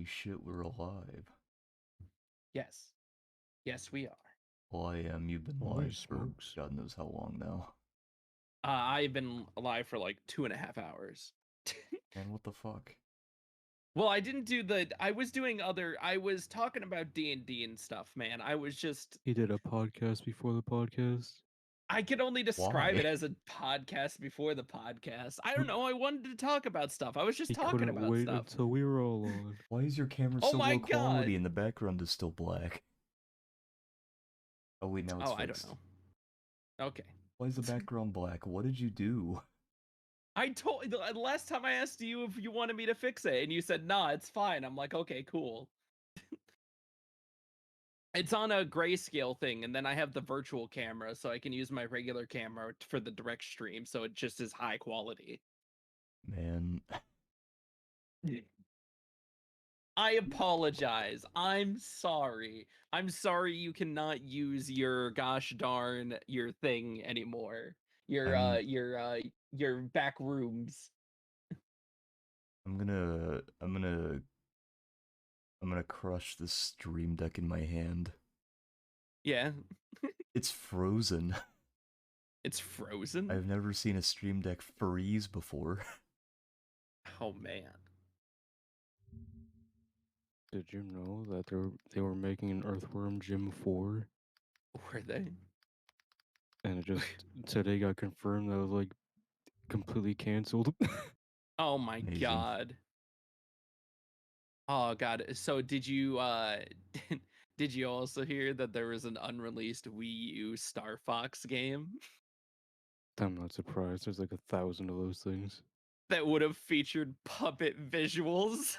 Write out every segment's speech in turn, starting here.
Holy shit, we're alive. Yes. Yes, we are. Well, I am. You've been Holy live for smokes. God knows how long now. I've been alive for like 2.5 hours. And what the fuck? Well, I didn't do I was doing I was talking about D&D and stuff, man. I was just, He did a podcast before the podcast. I could only describe Why? it as a podcast before the podcast. I don't know. I wanted to talk about stuff. I was just He talking couldn't about wait stuff. until we were all on. Why is your camera Oh so my low quality God. and the background is still black? Oh wait, now it's Oh, I don't fixed. know. Okay. Why is the background black? What did you do? I told the last time I asked you if you wanted me to fix it, and you said, nah, it's fine. I'm like, okay, cool. It's on a grayscale thing, and then I have the virtual camera, so I can use my regular camera for the direct stream, so it just is high quality. Man. I apologize. I'm sorry. I'm sorry you cannot use your gosh darn your thing anymore. Your back rooms. I'm gonna crush this stream deck in my hand. Yeah. It's frozen. It's frozen? I've never seen a stream deck freeze before. Oh man. Did you know that they were making an Earthworm Jim 4? Were they? And it just today got confirmed that it was like completely canceled. Oh my Amazing. god. Oh god. So did you did you also hear that there was an unreleased Wii U Star Fox game I'm not surprised. There's like 1,000 of those things. that would have featured puppet visuals,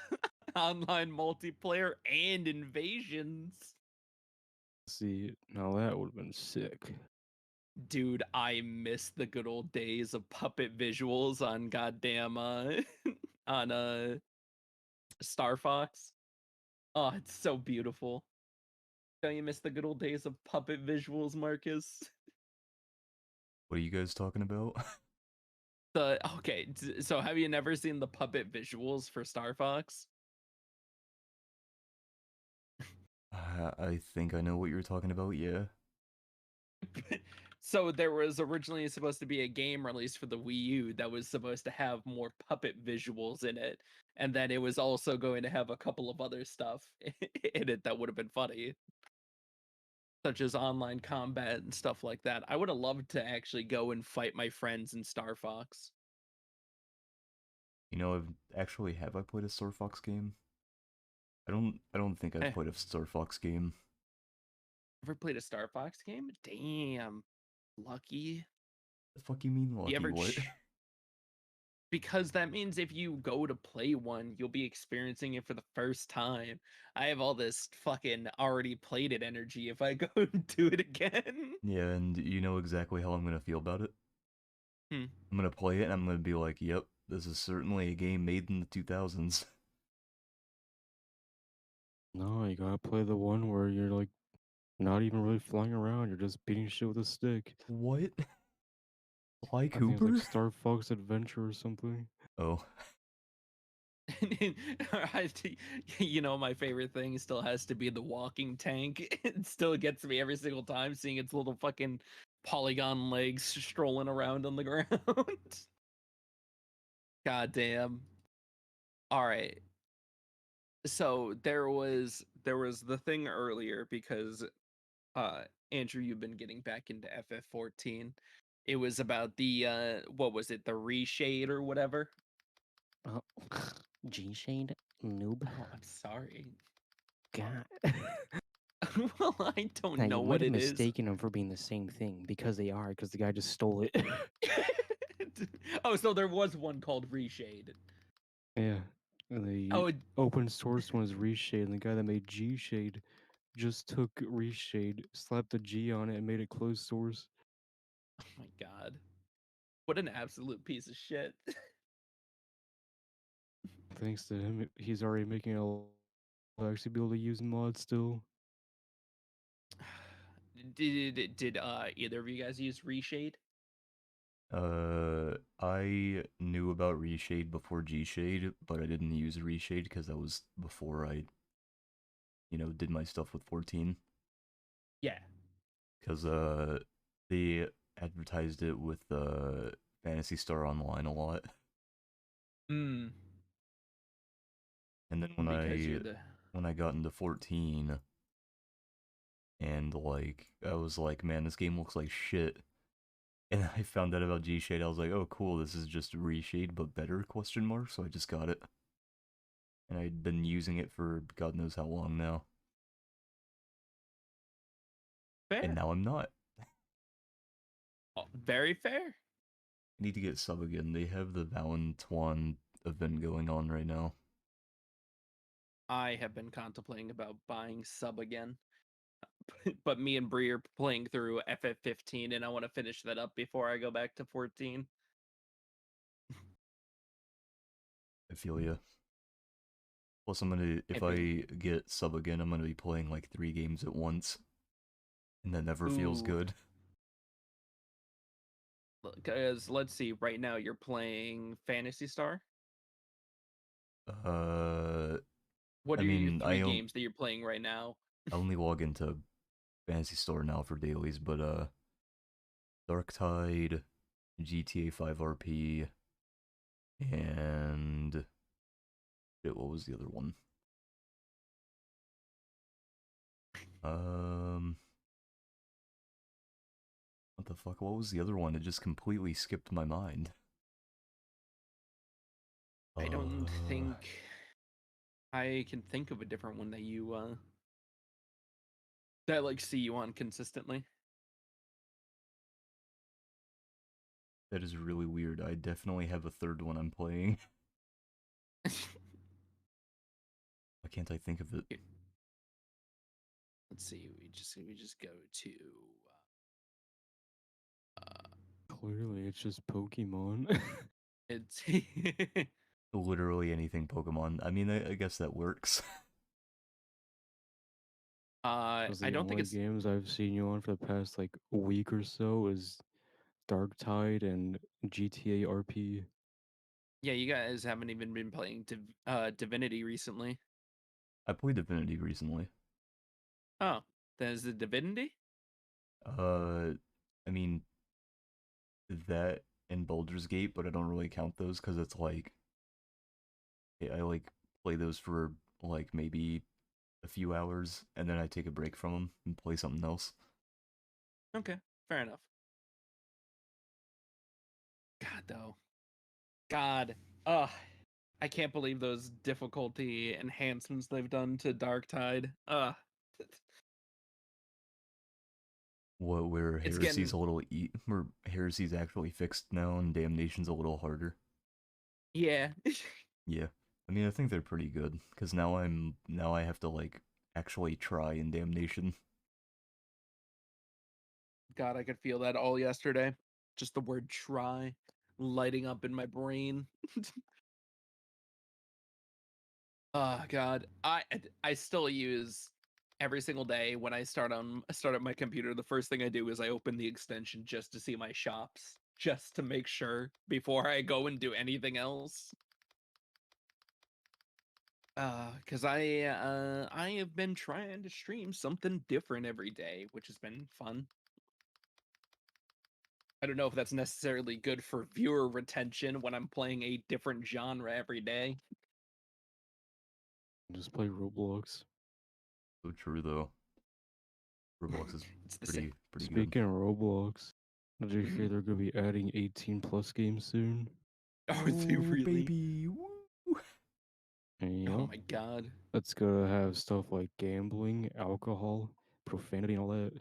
online multiplayer, and invasions? See, now that would have been sick. Dude, I miss the good old days of puppet visuals on goddamn on Star Fox. Oh, it's so beautiful. Don't you miss the good old days of puppet visuals, Marcus? What are you guys talking about? So have you never seen the puppet visuals for Star Fox? I think I know what you're talking about, yeah. So there was originally supposed to be a game released for the Wii U that was supposed to have more puppet visuals in it, and then it was also going to have a couple of other stuff in it that would have been funny, such as online combat and stuff like that. I would have loved to actually go and fight my friends in Star Fox. You know, have I played a Star Fox game? I don't think I've played a Star Fox game. Ever played a Star Fox game? Damn, lucky. The fuck you mean lucky? You ever What? Because that means if you go to play one, you'll be experiencing it for the first time. I have all this fucking already played it energy if I go and do it again. Yeah, and you know exactly how I'm gonna feel about it. Hmm. I'm gonna play it and I'm gonna be like, yep, this is certainly a game made in the 2000s. No, you gotta play the one where you're like not even really flying around. You're just beating shit with a stick. What? Sly I think Cooper? it's like Star Fox Adventure or something. Oh. You know, my favorite thing still has to be the walking tank. It still gets me every single time seeing its little fucking polygon legs strolling around on the ground. God damn. All right. So there was the thing earlier because Andrew, you've been getting back into FF14. It was about the what was it, the reshade or whatever? Oh, G Shade noob. Oh, I'm sorry. God. Well, I don't Now, know you what might have it is. mistaken them for being the same thing because they are, because the guy just stole it. Oh, so there was one called Reshade. Yeah. And the Oh, open source one is Reshade, and the guy that made G Shade just took Reshade, slapped the G on it, and made it closed source. oh my god. What an absolute piece of shit. Thanks to him, he's already making it actually be able to use mods still. Did either of you guys use Reshade? I knew about Reshade before G-Shade, but I didn't use Reshade because that was before I, did my stuff with 14. Yeah. Because they advertised it with Fantasy Star Online a lot. Hmm. And then when Because you're the I got into 14, and like I was like, man, this game looks like shit. And I found out about G-Shade. I was like, oh cool, this is just Reshade but better ? So I just got it. And I'd been using it for God knows how long now. fair. And now I'm not. Oh, very fair. I need to get sub again. They have the Valentuan event going on right now. I have been contemplating about buying sub again. But me and Bree are playing through FF15 and I want to finish that up before I go back to 14. I feel ya. Plus, if I I get sub again, I'm gonna be playing like 3 games at once. And that never feels Ooh. good. Because let's see, right now you're playing Fantasy Star. What I are your mean, 3 games that you're playing right now? I only log into Fantasy Store now for dailies, but Dark Tide, GTA 5 RP, and shit, what was the other one? What the fuck? What was the other one? It just completely skipped my mind. I don't think I can think of a different one that you that I like see you on consistently. That is really weird. I definitely have a third one I'm playing. Why can't I think of it? Let's see. We just go to Clearly, it's just Pokemon. it's Literally anything Pokemon. I mean, I guess that works. Because I the don't think only it's games I've seen you on for the past like week or so is Dark Tide and GTA RP. yeah, you guys haven't even been playing Divinity recently. I played Divinity recently. Oh, then is it Divinity? I mean, that and Baldur's Gate, but I don't really count those because it's like I like play those for like maybe a few hours and then I take a break from them and play something else. Okay, fair enough. God though. God. Ugh. I can't believe those difficulty enhancements they've done to Dark Tide. What where It's Heresy's getting a little where Heresy's actually fixed now and Damnation's a little harder. yeah. Yeah. I mean, I think they're pretty good because now I have to like actually try in Damnation. God, I could feel that all yesterday. Just the word try lighting up in my brain. Oh God, I still use every single day when I start up my computer. The first thing I do is I open the extension just to see my shops, just to make sure before I go and do anything else. Because I have been trying to stream something different every day, which has been fun. I don't know if that's necessarily good for viewer retention when I'm playing a different genre every day. Just play Roblox. So true though. Roblox is It's the same. pretty good. Speaking of Roblox, did you hear Mhm. they're gonna be adding 18 plus games soon? Are they Oh really? baby, woo! Yep. Oh my God. That's gonna have stuff like gambling, alcohol, profanity, and all that.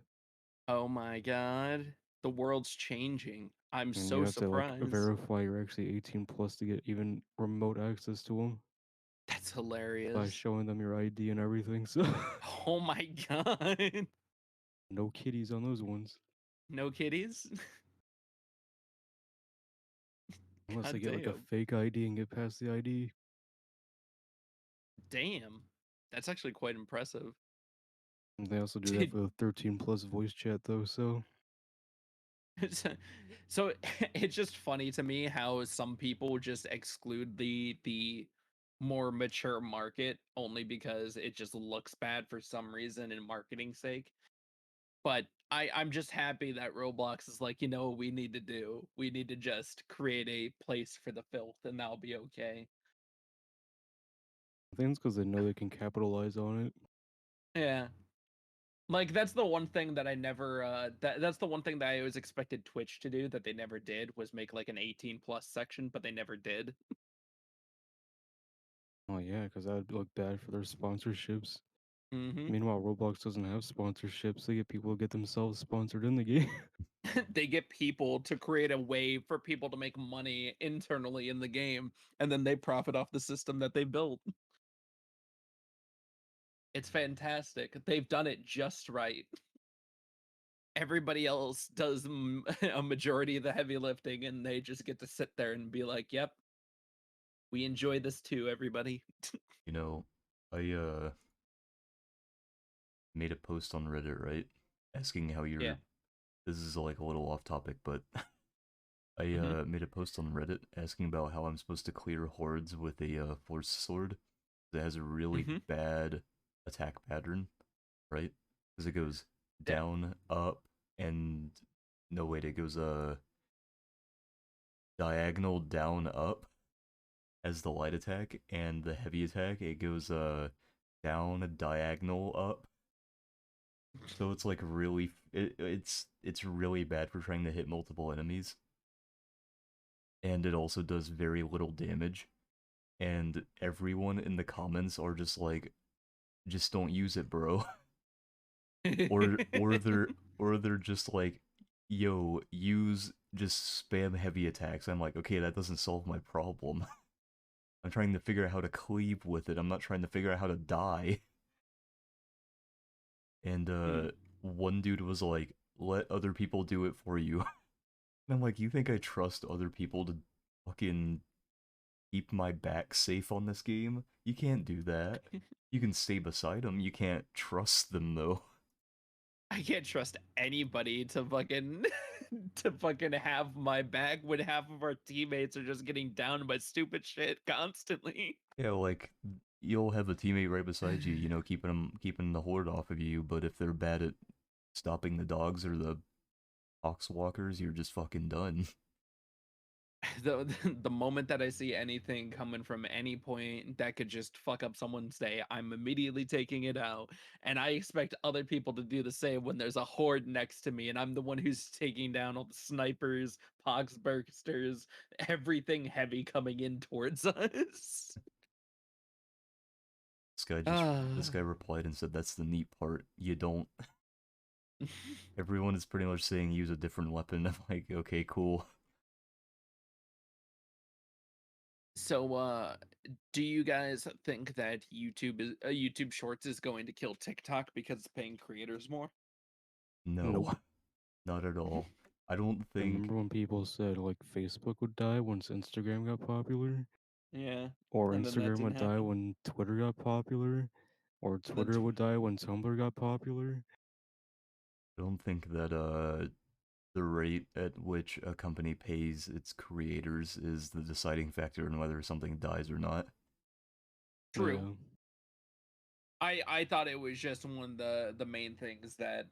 Oh my God. The world's changing. I'm And you so have to like surprised. verify you're actually 18 plus to get even remote access to them That's by hilarious. showing them your ID and everything. So Oh my God. no kitties on those ones No kitties? unless they God get like a damn. fake ID and get past the ID. Damn. That's actually quite impressive. And they also do that Did for the 13 plus voice chat though. So So, so it's just funny to me how some people just exclude the more mature market only because it just looks bad for some reason in marketing sake. But I'm just happy that Roblox is like, you know what we need to do? We need to just create a place for the filth and that'll be okay. I think it's because they know they can capitalize on it. Yeah. Like that's the one thing that I never that's the one thing that I always expected Twitch to do that they never did was make like an 18 plus section, but they never did. Oh yeah, because that would look bad for their sponsorships. Mm-hmm. Meanwhile, Roblox doesn't have sponsorships. They get people to get themselves sponsored in the game. They get people to create a way for people to make money internally in the game, and then they profit off the system that they built. It's fantastic. They've done it just right. Everybody else does a majority of the heavy lifting, and they just get to sit there and be like, "Yep, we enjoy this too, everybody." You know, I made a post on Reddit, right? Asking how Yeah. you're this is like a little off topic, but I made a post on Reddit asking about how I'm supposed to clear hordes with a force sword that has a really Mhm. bad attack pattern, right? Because it goes Yeah. down, up, and no wait, it goes diagonal down up as the light attack, and the heavy attack it goes down diagonal up. So it's like really it's really bad for trying to hit multiple enemies. And it also does very little damage. And everyone in the comments are just like, just don't use it, bro. or they're just like, yo, just spam heavy attacks. I'm like, okay, that doesn't solve my problem. I'm trying to figure out how to cleave with it. I'm not trying to figure out how to die. And one dude was like, let other people do it for you. And I'm like, you think I trust other people to fucking keep my back safe on this game? You can't do that. You can stay beside them. You can't trust them though. I can't trust anybody to fucking to fucking have my back when half of our teammates are just getting down by stupid shit constantly. Yeah, like you'll have a teammate right beside you, keeping the horde off of you. But if they're bad at stopping the dogs or the oxwalkers, you're just fucking done. The moment that I see anything coming from any point that could just fuck up someone's day, I'm immediately taking it out. And I expect other people to do the same when there's a horde next to me and I'm the one who's taking down all the snipers, poxbursters, everything heavy coming in towards us. This guy replied and said, "That's the neat part. You don't." Everyone is pretty much saying use a different weapon. I'm like, okay, cool. So, do you guys think that YouTube Shorts is going to kill TikTok because it's paying creators more? No, Nope. not at all. I don't think. Remember when people said like Facebook would die once Instagram got popular? Yeah, Or and then that Instagram didn't would die happen. when Twitter got popular? Or Then Twitter would die when Tumblr got popular? I don't think that the rate at which a company pays its creators is the deciding factor in whether something dies or not. True. Yeah. I thought it was just one of the main things that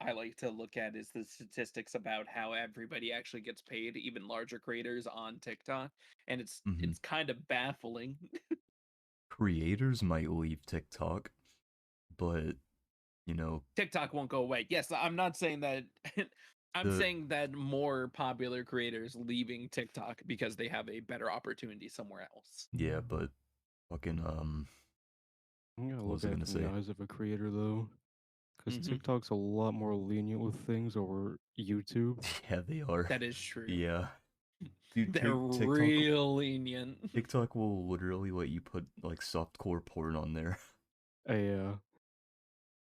I like to look at is the statistics about how everybody actually gets paid, even larger creators on TikTok, and Mhm. it's kind of baffling. Creators might leave TikTok, but you know, TikTok won't go away. Yes, I'm not saying that. I'm the saying that more popular creators leaving TikTok because they have a better opportunity somewhere else. yeah, but fucking You gotta what look was I at it gonna from the say? eyes of a creator though. Because Hmm. TikTok's a lot more lenient with things over YouTube. Yeah, they are. That is true. Yeah, dude, They're real lenient. TikTok will literally let you put like softcore porn on there. Yeah.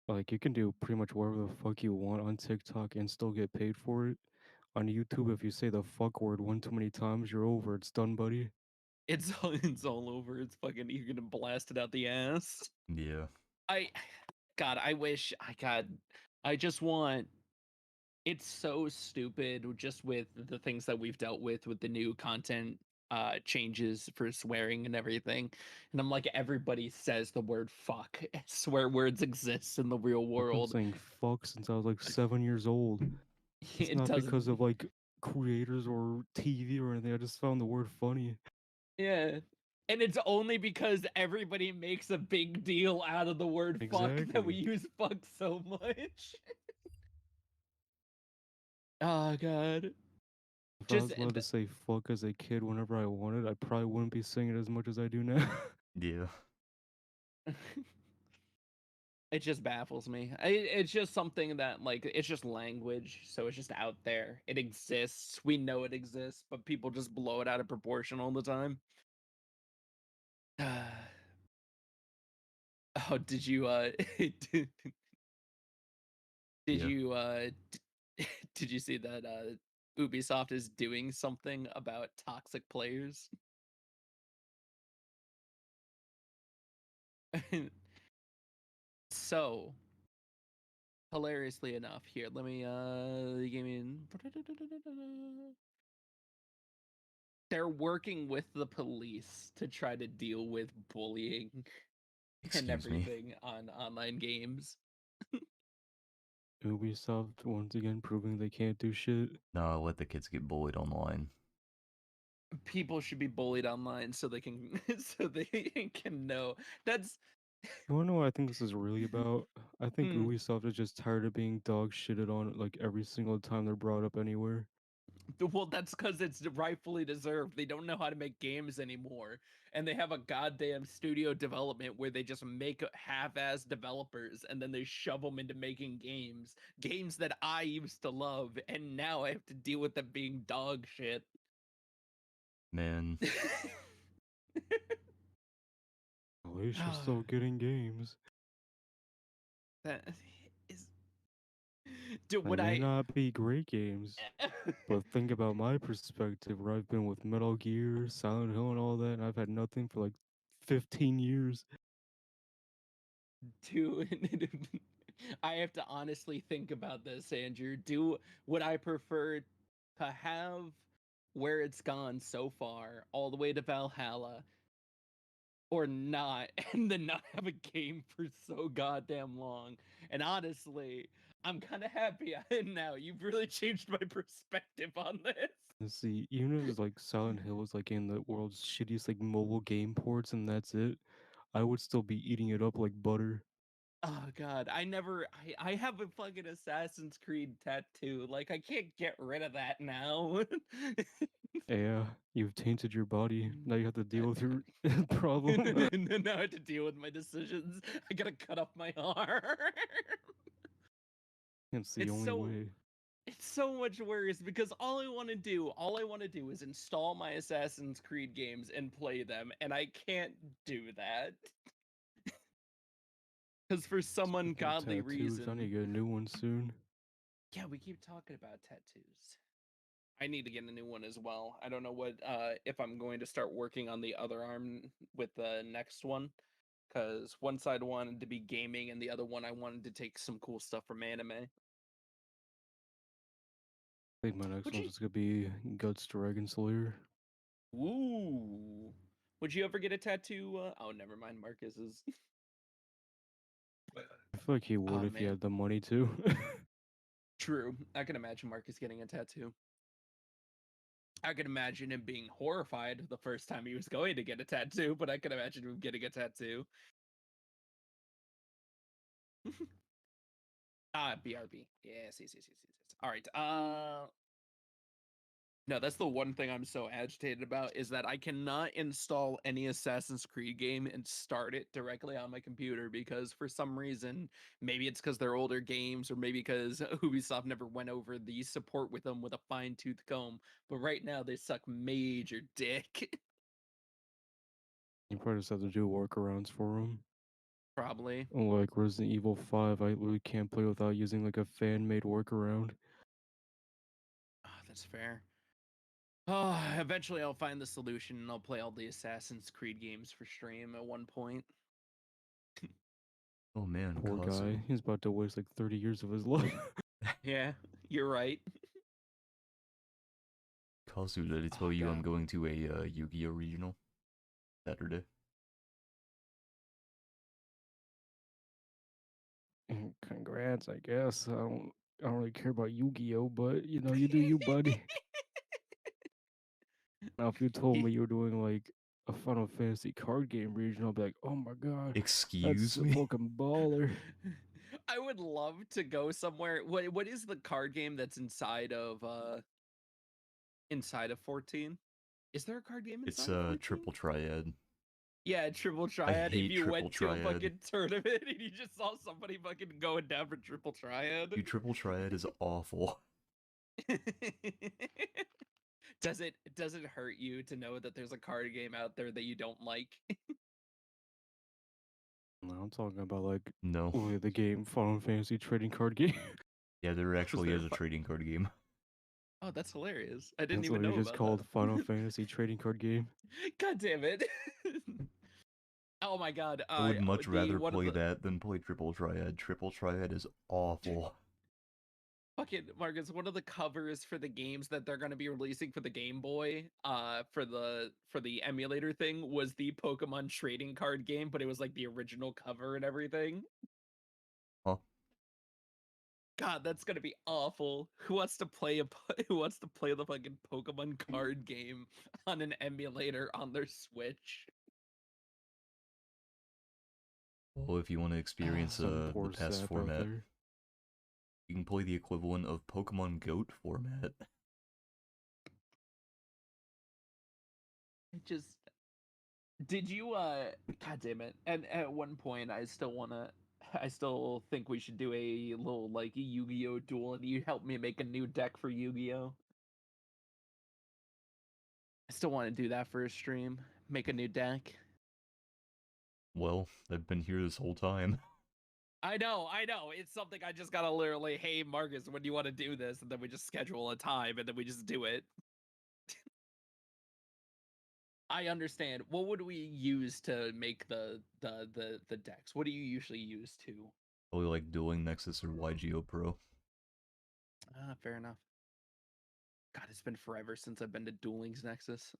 Like you can do pretty much whatever the fuck you want on TikTok and still get paid for it. On YouTube, if you say the fuck word one too many times, you're over. It's done, buddy. It's all over. It's fucking you're gonna blast it out the ass. Yeah. I God, I wish I just want it's so stupid just with the things that we've dealt with the new content changes for swearing and everything. And I'm like, everybody says the word fuck. Swear words exist in the real I've been world. saying fuck since I was like 7 years old. It's It not because doesn't. of like creators or TV or anything. I just found the word funny. Yeah. And it's only because everybody makes a big deal out of the word fuck that we Exactly. use fuck so much. Oh god. If I Just was allowed to say fuck as a kid whenever I wanted, I probably wouldn't be saying it as much as I do now. Yeah. it just baffles me. It's just something that, like, it's just language, so it's just out there. It exists. We know it exists, but people just blow it out of proportion all the time. Oh, did you did, did Yeah. you did you see that Ubisoft is doing something about toxic players? So, hilariously enough, here, let me give me they're working with the police to try to deal with bullying and Excuse me. everything on online games. Ubisoft once again proving they can't do shit. No, let the kids get bullied online. People should be bullied online so they can so they can know. That's You wanna know what I think this is really about? I think Hmm. Ubisoft is just tired of being dog shitted on like every single time they're brought up anywhere. Well, that's because it's rightfully deserved. They don't know how to make games anymore. And they have a goddamn studio development where they just make half-ass developers and then they shove them into making games. Games that I used to love, and now I have to deal with them being dog shit. Man. At least you're still getting games. That is... Dude, They would may I... not be great games, but think about my perspective where I've been with Metal Gear, Silent Hill, and all that, and I've had nothing for like 15 years. Dude, I have to honestly think about this, Andrew. Would I prefer to have where it's gone so far, all the way to Valhalla, or not, and then not have a game for so goddamn long? And honestly, I'm kind of happy now. You've really changed my perspective on this. And see, even if like Silent Hill is like in the world's shittiest like mobile game ports and that's it, I would still be eating it up like butter. Oh god, I have a fucking Assassin's Creed tattoo. Like, I can't get rid of that now. Yeah, you've tainted your body. Now you have to deal with Uh, your problem. now I have to deal with my decisions. I gotta cut off my arm. It's the It's only so way. it's so much worse because all I want to do is install my Assassin's Creed games and play them, and I can't do that. Because for some Speaking of ungodly tattoos, I need reason. to get a new one soon. Yeah, we keep talking about tattoos. I need to get a new one as well. I don't know what if I'm going to start working on the other arm with the next one. Because one side wanted to be gaming and the other one I wanted to take some cool stuff from anime. I think my next Would one's you just gonna be Guts Dragon Slayer. Ooh. Would you ever get a tattoo? Oh, never mind. Marcus's. I feel like he would Oh if he man. had the money to. True. I can imagine Marcus getting a tattoo. I could imagine him being horrified the first time he was going to get a tattoo, but I could imagine him getting a tattoo. BRB. Yes, yes, yes, yes, yes. All right. No, that's the one thing I'm so agitated about is that I cannot install any Assassin's Creed game and start it directly on my computer because for some reason, maybe it's because they're older games or maybe because Ubisoft never went over the support with them with a fine-tooth comb. But right now, they suck major dick. You probably just have to do workarounds for him. Probably. Like Resident Evil 5, I literally can't play without using like a fan-made workaround. That's fair. Oh, eventually I'll find the solution and I'll play all the Assassin's Creed games for stream at one point. Oh man, Poor Kazu. guy. He's about to waste like 30 years of his life. Yeah, you're right. Kazu, did I Oh, tell you I'm God. going to a Yu-Gi-Oh regional Saturday? Congrats, I guess. I don't really care about Yu-Gi-Oh, but you know, you do you, buddy. Now, if you told me you were doing like a Final Fantasy card game region, I'll be like, oh my god, Excuse that's a me? fucking baller. I would love to go somewhere. What is the card game that's inside of 14? Is there a card game It's inside of 14? Triple Triad. Yeah, Triple I Triad. If hate you Triple went to a Triad. fucking tournament and you just saw somebody fucking going down for Triple Triad. Dude, Triple Triad is awful. Does it hurt you to know that there's a card game out there that you don't like? No, I'm talking about like No. the game Final Fantasy trading card game. Yeah, there actually there is a trading card game. Oh, that's hilarious. I didn't That's even literally know just about called that. Final Fantasy trading card game. God damn it. Oh my god. I would much rather one of play the- that than play Triple Triad. Triple Triad is awful. Fucking Marcus, one of the covers for the games that they're going to be releasing for the Game Boy, for the emulator thing, was the Pokemon trading card game, but it was like the original cover and everything. Huh? God, that's gonna be awful. Who wants to play who wants to play the fucking Pokemon card game on an emulator on their Switch? Well, if you want to experience Some the poor past sap out format, there. you can play the equivalent of Pokemon Goat format. I just did you god damn it. And at one point I still think we should do a little like Yu-Gi-Oh duel and you help me make a new deck for Yu-Gi-Oh. I still want to do that for a stream. Make a new deck. Well, I've been here this whole time. I know. It's something I just gotta literally, hey Marcus, when do you want to do this? And then we just schedule a time and then we just do it. I understand. What would we use to make the decks? What do you usually use to? Probably like Dueling Nexus or YGO Pro. Ah, fair enough. God, it's been forever since I've been to Dueling's Nexus.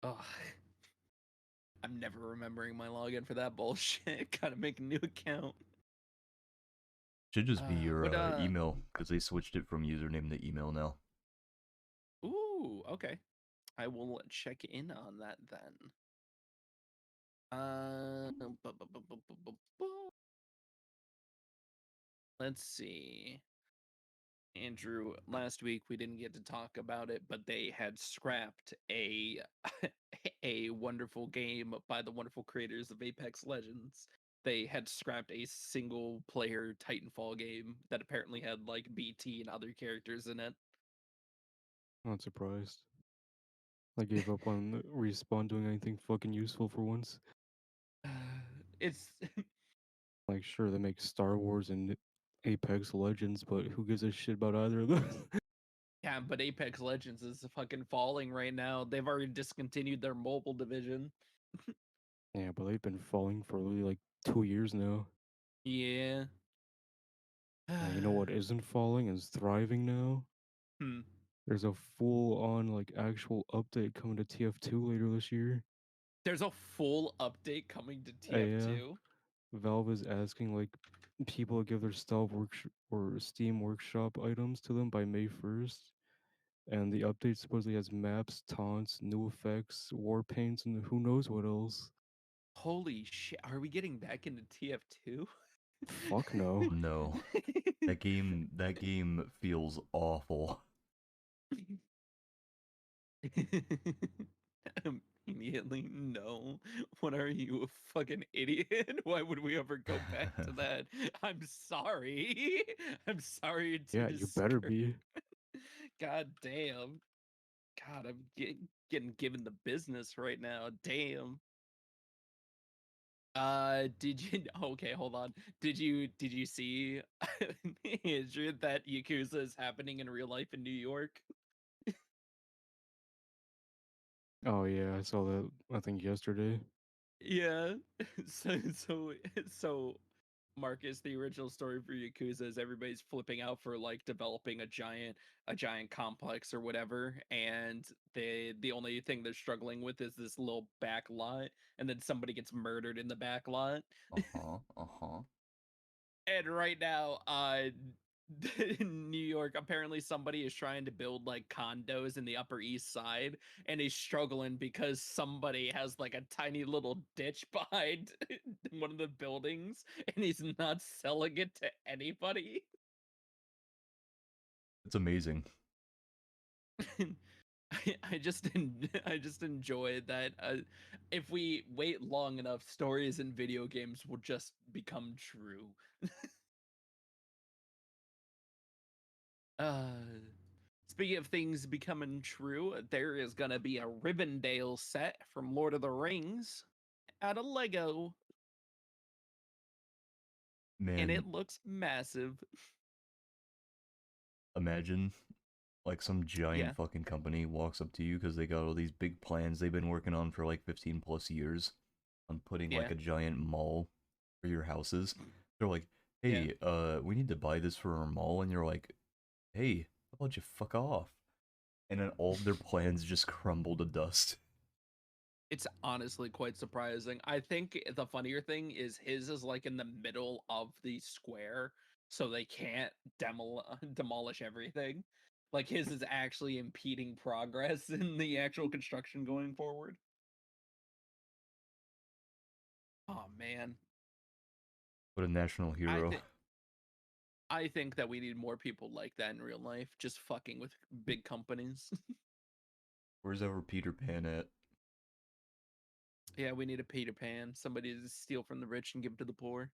Ugh. I'm never remembering my login for that bullshit. Gotta make a new account. Should just be your What, email, because they switched it from username to email now. Ooh, okay. I will check in on that then. Let's see. Andrew, last week we didn't get to talk about it, but they had scrapped a a wonderful game by the wonderful creators of Apex Legends. They had scrapped a single player Titanfall game that apparently had like BT and other characters in it. Not surprised. I gave up on Respawn doing anything fucking useful for once. It's Like, sure, they make Star Wars and Apex Legends, but who gives a shit about either of those? yeah, but Apex Legends is fucking falling right now. They've already discontinued their mobile division. Yeah, but they've been falling for really like 2 years now. Yeah. You know what isn't falling is thriving now. Hmm. There's a full-on like actual update coming to TF2 later this year. There's a full update coming to Yeah. TF2. Valve is asking like people to give their Steam Workshop items to them by May 1st. And the update supposedly has maps, taunts, new effects, war paints, and who knows what else. Holy shit, are we getting back into TF2? Fuck no. No. That game feels awful. Immediately, no. What are you, a fucking idiot? Why would we ever go back to that? I'm sorry. I'm sorry to Yeah, you better be. God damn. God, I'm getting given the business right now. Damn. Did you okay, hold on. Did you see Andrew, that Yakuza is happening in real life in New York? Oh yeah, I saw that I think yesterday. Yeah. So Marcus, the original story for Yakuza is everybody's flipping out for like developing a giant complex or whatever, and the only thing they're struggling with is this little back lot, and then somebody gets murdered in the back lot. And right now, in New York, apparently somebody is trying to build like condos in the Upper East Side, and he's struggling because somebody has like a tiny little ditch behind one of the buildings, and he's not selling it to anybody. It's amazing. I just enjoy that. If we wait long enough, stories in video games will just become true. Uh, Speaking of things becoming true, there is gonna be a Rivendell set from Lord of the Rings out of Lego, and Man, it looks massive. imagine like some giant Yeah. fucking company walks up to you because they got all these big plans they've been working on for like 15 plus years on putting like Yeah. a giant mall for your houses. They're like, Yeah. hey, we need to buy this for our mall, and you're like, hey, how about you fuck off? And then all of their plans just crumble to dust. It's honestly quite surprising. I think the funnier thing is his is like in the middle of the square, so they can't demolish everything. Like his is actually impeding progress in the actual construction going forward. Oh man. What a national I hero. think I think that we need more people like that in real life, just fucking with big companies. Where's our Peter Pan at? Yeah, we need a Peter Pan, somebody to steal from the rich and give to the poor.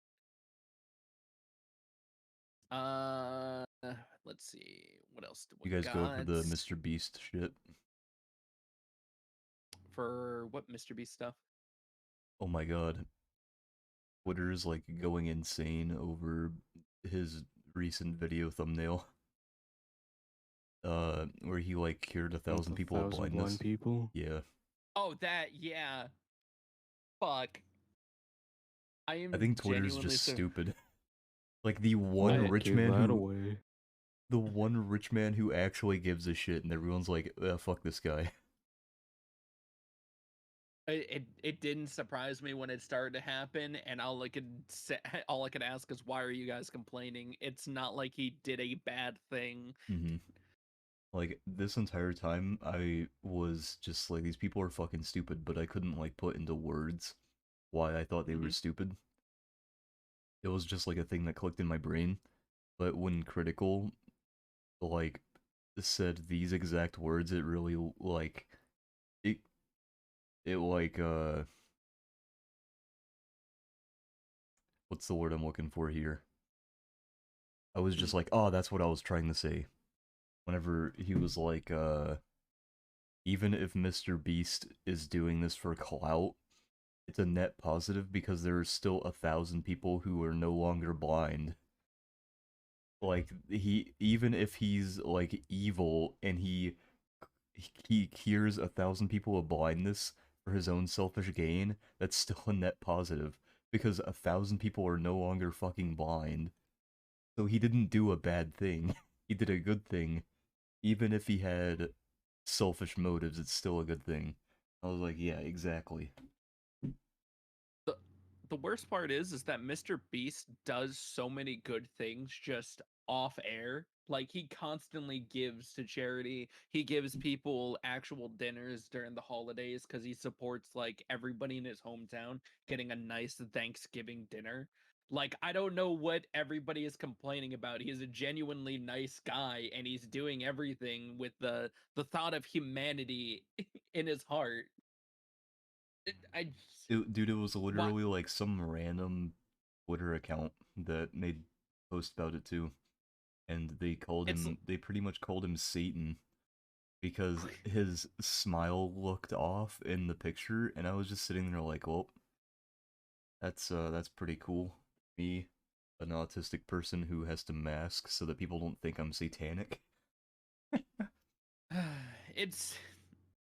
Uh, let's see, what else do we You guys go for got? the Mr. Beast shit? For what Mr. Beast stuff? Oh my god. Twitter's like going insane over his recent video thumbnail. Where he like cured 1,000 people of 1,000 blindness. blind people. Yeah. Oh, that, yeah. Fuck. I think Twitter's genuinely just so- stupid. Like the Oh, one rich gave man that who away. the one rich man who actually gives a shit, and everyone's like, fuck this guy. It didn't surprise me when it started to happen, and all I could say, all I could ask is, why are you guys complaining? It's not like he did a bad thing. Mm-hmm. Like, this entire time, I was just like, these people are fucking stupid, but I couldn't, like, put into words why I thought they were stupid. It was just, like, a thing that clicked in my brain. But when Critical, like, said these exact words, it really, like, it like, what's the word I'm looking for here? I was just like, oh, that's what I was trying to say. Whenever he was like, even if Mr. Beast is doing this for clout, it's a net positive because there are still 1,000 people who are no longer blind. Like, even if he's, like, evil and he cures 1,000 people of blindness for his own selfish gain, that's still a net positive because 1,000 people are no longer fucking blind. So he didn't do a bad thing. He did a good thing. Even if he had selfish motives, it's still a good thing. I was like, yeah, exactly. The worst part is that Mr. Beast does so many good things just off air. Like, he constantly gives to charity. He gives people actual dinners during the holidays because he supports like everybody in his hometown getting a nice Thanksgiving dinner. Like, I don't know what everybody is complaining about. He's a genuinely nice guy, and he's doing everything with the thought of humanity in his heart. I Dude, it was Why? literally like some random Twitter account that made post about it too. And they pretty much called him Satan because his smile looked off in the picture, and I was just sitting there like, well, that's pretty cool. Me, an autistic person who has to mask so that people don't think I'm satanic. it's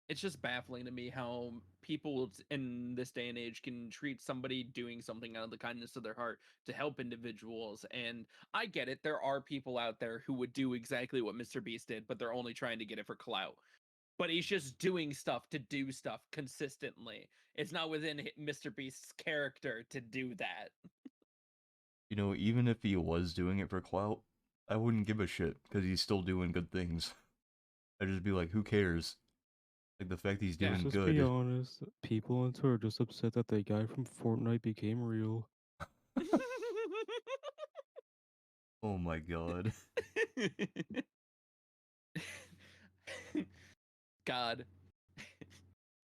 it's just baffling to me how people in this day and age can treat somebody doing something out of the kindness of their heart to help individuals. And I get it, there are people out there who would do exactly what Mr. Beast did, but they're only trying to get it for clout. But he's just doing stuff to do stuff consistently. It's not within Mr. Beast's character to do that. You know, even if he was doing it for clout, I wouldn't give a shit because he's still doing good things. I'd just be like, who cares? Like the fact he's Yeah. doing Let's good. be honest. People on Twitter are just upset that the guy from Fortnite became real. Oh my god. God.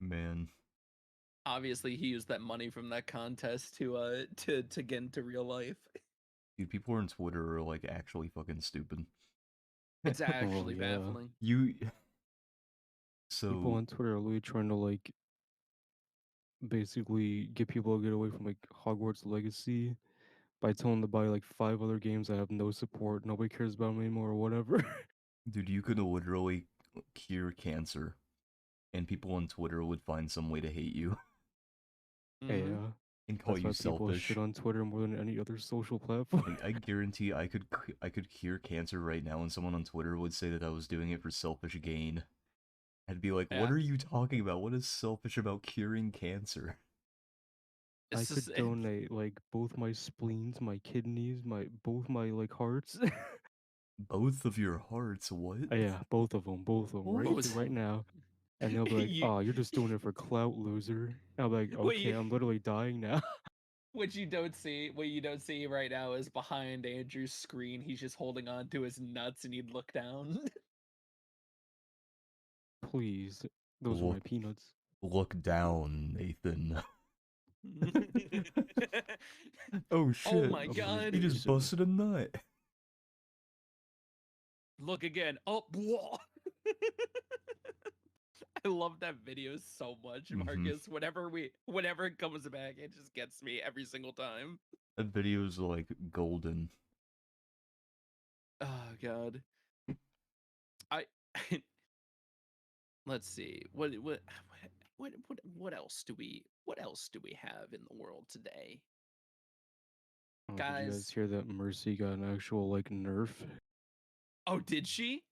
Man. Obviously he used that money from that contest to get into real life. Dude, people on Twitter are like actually fucking stupid. It's actually yeah. baffling. You People so on Twitter are really trying to like basically get people to get away from like Hogwarts Legacy by telling them to buy like 5 other games that have no support, nobody cares about them anymore or whatever. dude, you could literally cure cancer and people on Twitter would find some way to hate you Mhm. Yeah. and call That's you why people selfish. shit on Twitter more than any other social platform. I guarantee I could cure cancer right now and someone on Twitter would say that I was doing it for selfish gain. I'd be like, what Yeah. are you talking about? What is selfish about curing cancer? I It's could just, donate like both my spleens, my kidneys, both my like hearts. Both of your hearts, what? Yeah, both of them, right What was- here, right now. And they'll be like, You- "Oh, you're just doing it for clout, loser." And I'll be like, What "Okay, you- I'm literally dying now." what you don't see right now is behind Andrew's screen. He's just holding on to his nuts, and he'd look down. Please, those are my Look, peanuts. look down, Nathan. Oh shit! my God. He just Abbreviation. busted a nut. Look again. Oh, whoa. I love that video so much, Mhm. Marcus. Whenever it comes back, it just gets me every single time. That video's like golden. Oh God. I let's see. What else do we have in the world today? Oh, did you guys Guys. hear that Mercy got an actual like nerf? Oh, did she?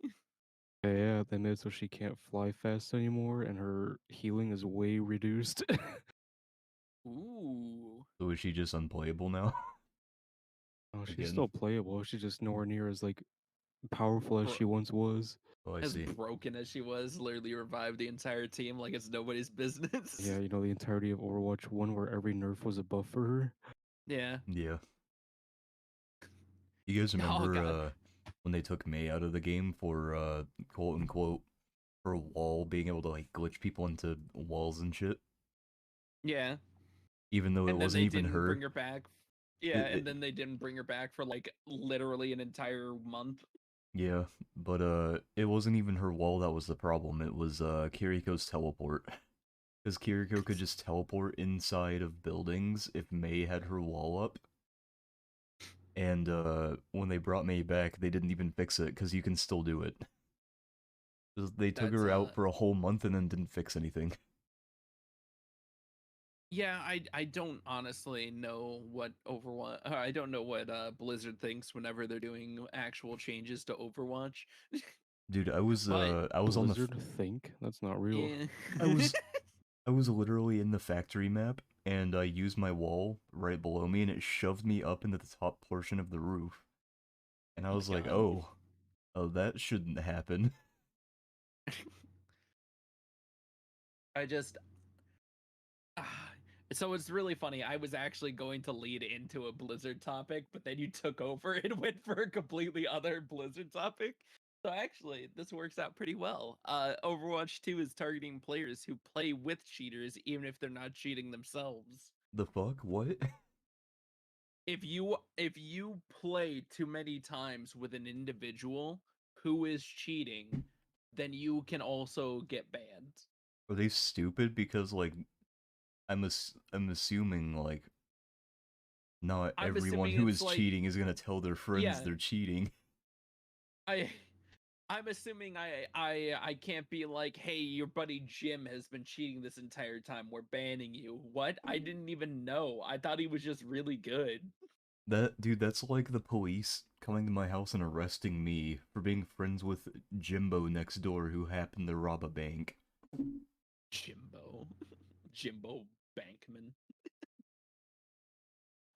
Yeah, they made it so she can't fly fast anymore, and her healing is way reduced. Ooh. So is she just unplayable now? Oh, she's Again. still playable. She's just nowhere near as like powerful as Bro- she once was. Oh, I As see. broken as she was, literally revived the entire team like it's nobody's business. Yeah, you know the entirety of Overwatch 1 where every nerf was a buff for her. Yeah. Yeah. You guys Oh, remember God. when they took Mei out of the game for quote unquote for a wall being able to like glitch people into walls and shit? Yeah. Even though it And then wasn't they even didn't her. bring her back. Yeah, It- and then they didn't bring her back for like literally an entire month. Yeah, but it wasn't even her wall that was the problem. It was Kiriko's teleport. Because Kiriko could just teleport inside of buildings if Mei had her wall up. And when they brought Mei back, they didn't even fix it because you can still do it. 'Cause they took her out for a whole month and then didn't fix anything. Yeah, I don't honestly know what Overwatch. I don't know what Blizzard thinks whenever they're doing actual changes to Overwatch. Dude, I was But- I was on the Blizzard think? That's not real. Yeah. I was literally in the factory map and I used my wall right below me and it shoved me up into the top portion of the roof. And I Oh my was like, God. oh, that shouldn't happen. I just. So it's really funny. I was actually going to lead into a Blizzard topic, but then you took over and went for a completely other Blizzard topic. So actually, this works out pretty well. Overwatch 2 is targeting players who play with cheaters, even if they're not cheating themselves. The fuck? What? If you play too many times with an individual who is cheating, then you can also get banned. Are they stupid? Because like I'm assuming like not I'm everyone assuming who it's is like- cheating is gonna tell their friends Yeah. they're cheating. I'm assuming I can't be like, hey, your buddy Jim has been cheating this entire time. We're banning you. What? I didn't even know. I thought he was just really good. Dude, that's like the police coming to my house and arresting me for being friends with Jimbo next door who happened to rob a bank. Jimbo. Jimbo Bankman.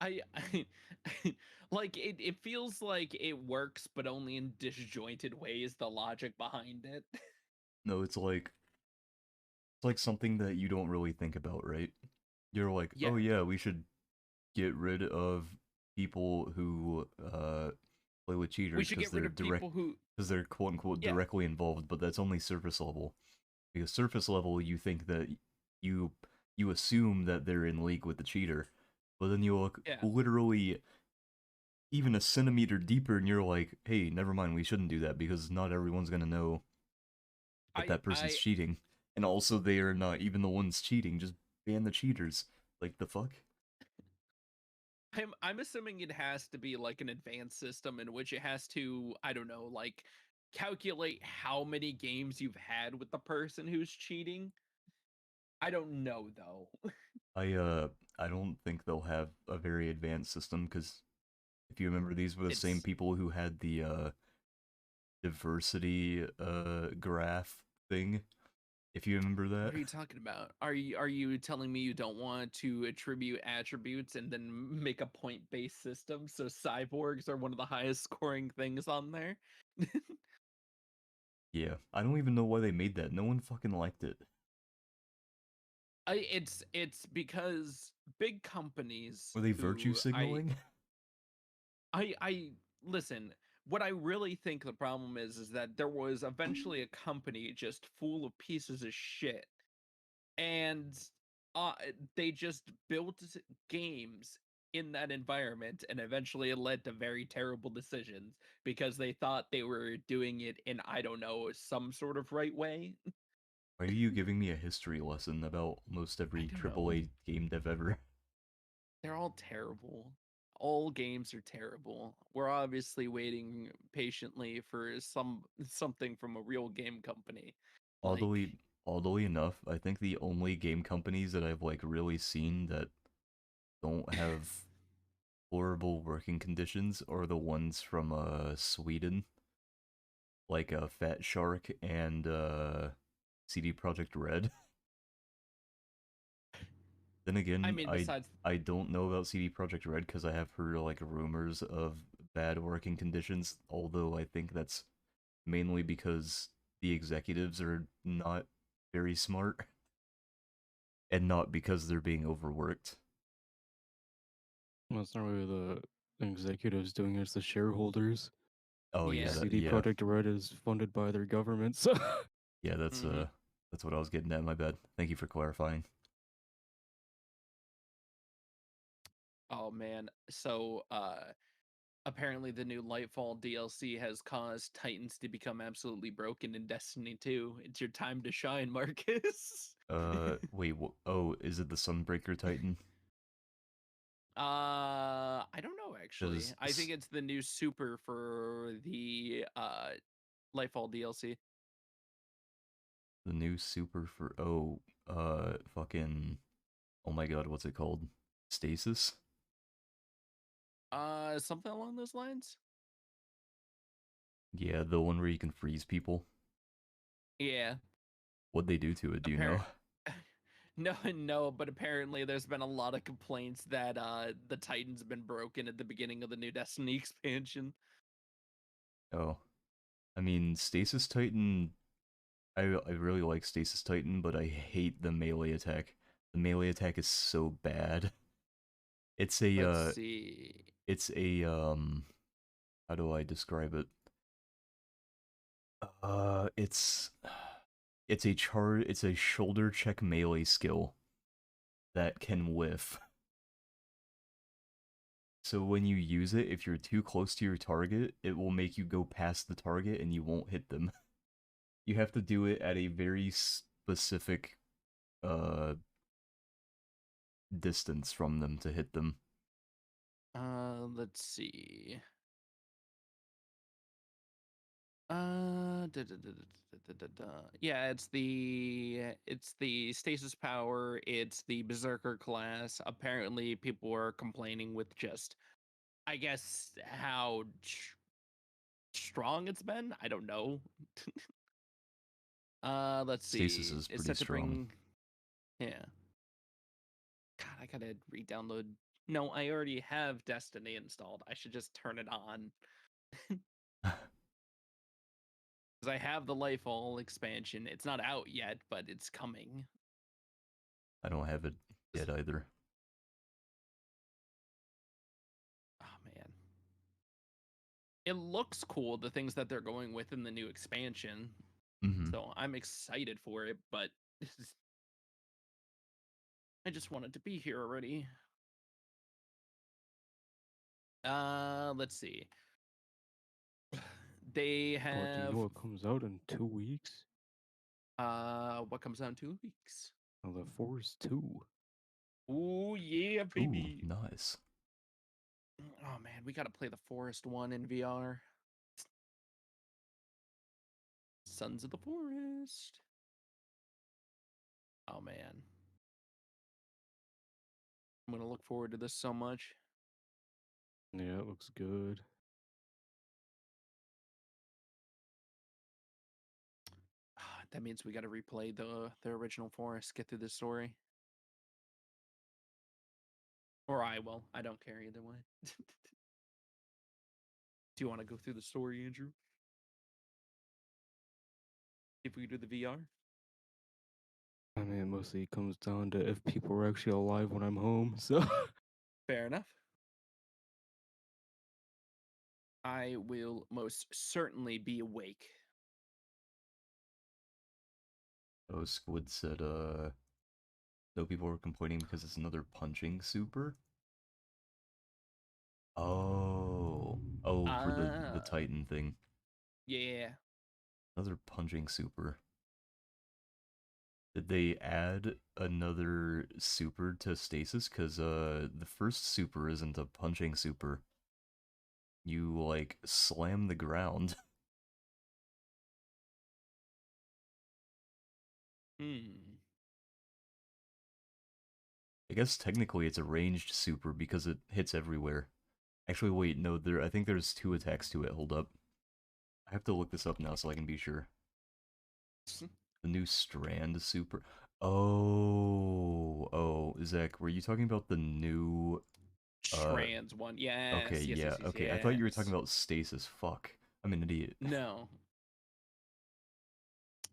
I like it feels like it works, but only in disjointed ways, the logic behind it. No, it's like something that you don't really think about, right? You're like, Yeah. oh yeah, we should get rid of people who play with We cheaters should get rid of people who because they're quote unquote Yeah. directly involved, but that's only surface level. Because surface level, you think that you you assume that they're in league with the cheater, but then you look Yeah. literally even a centimeter deeper, and you're like, hey, never mind, we shouldn't do that because not everyone's gonna know that that person's I cheating, and also they are not even the ones cheating. Just ban the cheaters. Like the fuck? I'm assuming it has to be like an advanced system in which it has to, I don't know, like calculate how many games you've had with the person who's cheating. I don't know though. I don't think they'll have a very advanced system because if you remember, these were the same It's people who had the diversity graph thing. If you remember that. What are you talking about? Are you telling me you don't want to attribute attributes and then make a point-based system so cyborgs are one of the highest scoring things on there? Yeah, I don't even know why they made that. No one fucking liked it. It's because big companies Were they virtue who signaling? I listen, what I really think the problem is that there was eventually a company just full of pieces of shit, and uh they just built games in that environment, and eventually it led to very terrible decisions because they thought they were doing it in, I don't know, some sort of right way. Why are you giving me a history lesson about almost I every don't know. AAA game dev ever? They're all terrible. All games are terrible. We're obviously waiting patiently for something from a real game company. Like, Oddly, oddly enough, I think the only game companies that I've like really seen that don't have horrible working conditions are the ones from Sweden, like Fat Shark and CD Projekt Red. Then I again, mean, I besides, I don't know about CD Projekt Red because I have heard like rumors of bad working conditions, although I think that's mainly because the executives are not very smart and not because they're being overworked. Well, it's not really the executives doing it; it's the shareholders. Oh yeah, yeah. CD Projekt Red is funded by their government, so yeah, Hmm. that's what I was getting at. My bad. Thank you for clarifying. Oh man. So, apparently the new Lightfall DLC has caused Titans to become absolutely broken in Destiny 2. It's your time to shine, Marcus. Wait, oh, is it the Sunbreaker Titan? I don't know actually. Because I think it's the new super for the Lightfall DLC. the new super for fucking oh my god, what's it called? Stasis? Something along those lines. Yeah, the one where you can freeze people. Yeah. What'd they do to it? Do you know? Apparent. No, but apparently there's been a lot of complaints that the Titan's been broken at the beginning of the new Destiny expansion. Oh, I mean, Stasis Titan. I really like Stasis Titan, but I hate the melee attack. The melee attack is so bad. It's a Let's see. it's a how do I describe it? It's it's a shoulder check melee skill that can whiff. So when you use it, if you're too close to your target, it will make you go past the target and you won't hit them. You have to do it at a very specific uh distance from them to hit them. Let's see. Yeah, it's the stasis power. It's the berserker class. Apparently, people are complaining with just, I guess, how strong it's been. I don't know. Let's Stasis see. is It's pretty set to strong. bring. Yeah. God, I gotta re-download. No, I already have Destiny installed. I should just turn it on. Because I have the Lightfall expansion. It's not out yet, but it's coming. I don't have it yet either. Oh man. It looks cool, the things that they're going with in the new expansion. Mm-hmm. So I'm excited for it, but I just want it to be here already. Let's see. They Oh, do you have know what comes out in 2 weeks? what comes out in 2 weeks? Oh, the Forest 2. Oh yeah, Ooh, baby. nice. Oh man, we gotta play the Forest one in VR. Sons of the Forest. Oh man. I'm gonna look forward to this so much. Yeah, it looks good. That means we gotta replay the original Forest, get through the story. Or I will. I don't care either way. Do you want to go through the story, Andrew? If we do the VR? I mean, it mostly comes down to if people are actually alive when I'm home, so. Fair enough. I will most certainly be awake. Oh, Squid said, though people were complaining because it's another punching super. Oh, for the Ah, Titan thing. yeah. Another punching super. Did they add another super to Stasis? Cause the first super isn't a punching super. You like slam the ground. Hmm. I guess technically it's a ranged super because it hits everywhere. Actually, wait, no, I think there's 2 attacks to it. Hold up. I have to look this up now so I can be sure. The new Strand super. Oh, Zach, were you talking about the new? Strands one. Yes. Okay, Yes. yeah, Yes. Yes. okay. I thought you were talking Yes. about Stasis. Fuck, I'm an idiot. No.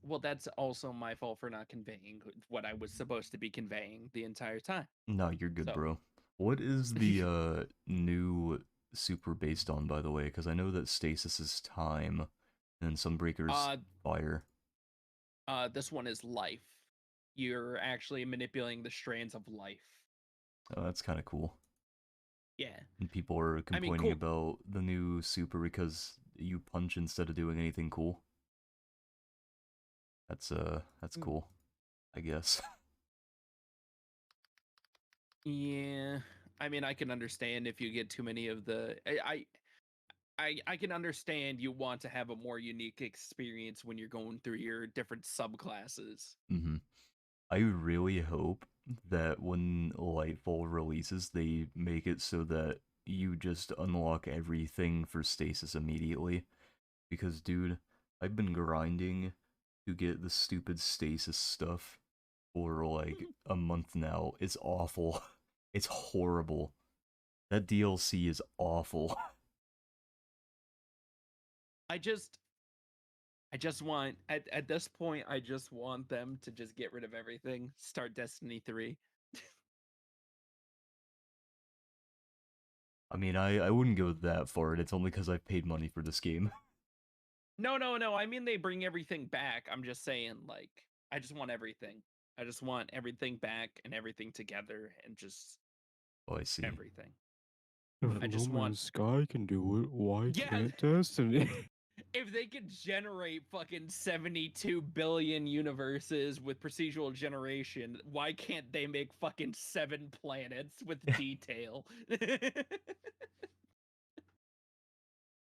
Well, that's also my fault for not conveying what I was supposed to be conveying the entire time. No, you're good, So, bro. What is the new super based on, by the way? Because I know that Stasis is time, and Sunbreaker's fire. this one is life. You're actually manipulating the strands of life. Oh, that's kind of cool. Yeah. And people are complaining cool. about the new super because you punch instead of doing anything cool. That's cool, I guess. Yeah. I mean, I can understand if you get too many of the I can understand you want to have a more unique experience when you're going through your different subclasses. Mm-hmm. I really hope that when Lightfall releases, they make it so that you just unlock everything for Stasis immediately. Because, dude, I've been grinding to get the stupid Stasis stuff for like a month now. It's awful. It's horrible. That DLC is awful. I just want at this point I just want them to just get rid of everything. Start Destiny 3. I mean, I wouldn't go that far. It's only because I've paid money for this game. No. I mean they bring everything back. I'm just saying like I just want everything. I just want everything back and everything together and just Oh, I see. everything. If I just No want Man's Sky can do it, why Yeah. can't Destiny? If they could generate fucking 72 billion universes with procedural generation, why can't they make fucking 7 planets with detail?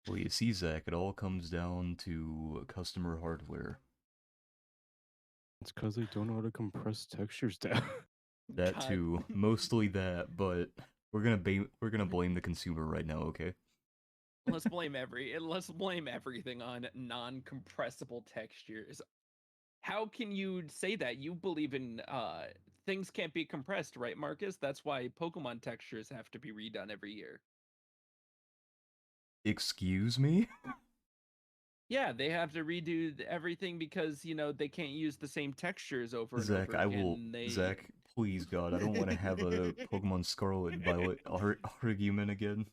Well, you see, Zach, it all comes down to customer hardware. It's because they don't know how to compress textures down. That God. too, mostly that, but we're gonna blame the consumer right now, okay? Let's blame everything on non-compressible textures. How can you say that? You believe in things can't be compressed, right, Marcus? That's why Pokemon textures have to be redone every year. Excuse me? Yeah, they have to redo everything because, they can't use the same textures over and Zach, over again. Zach, please God, I don't want to have a Pokemon Scarlet Violet argument again.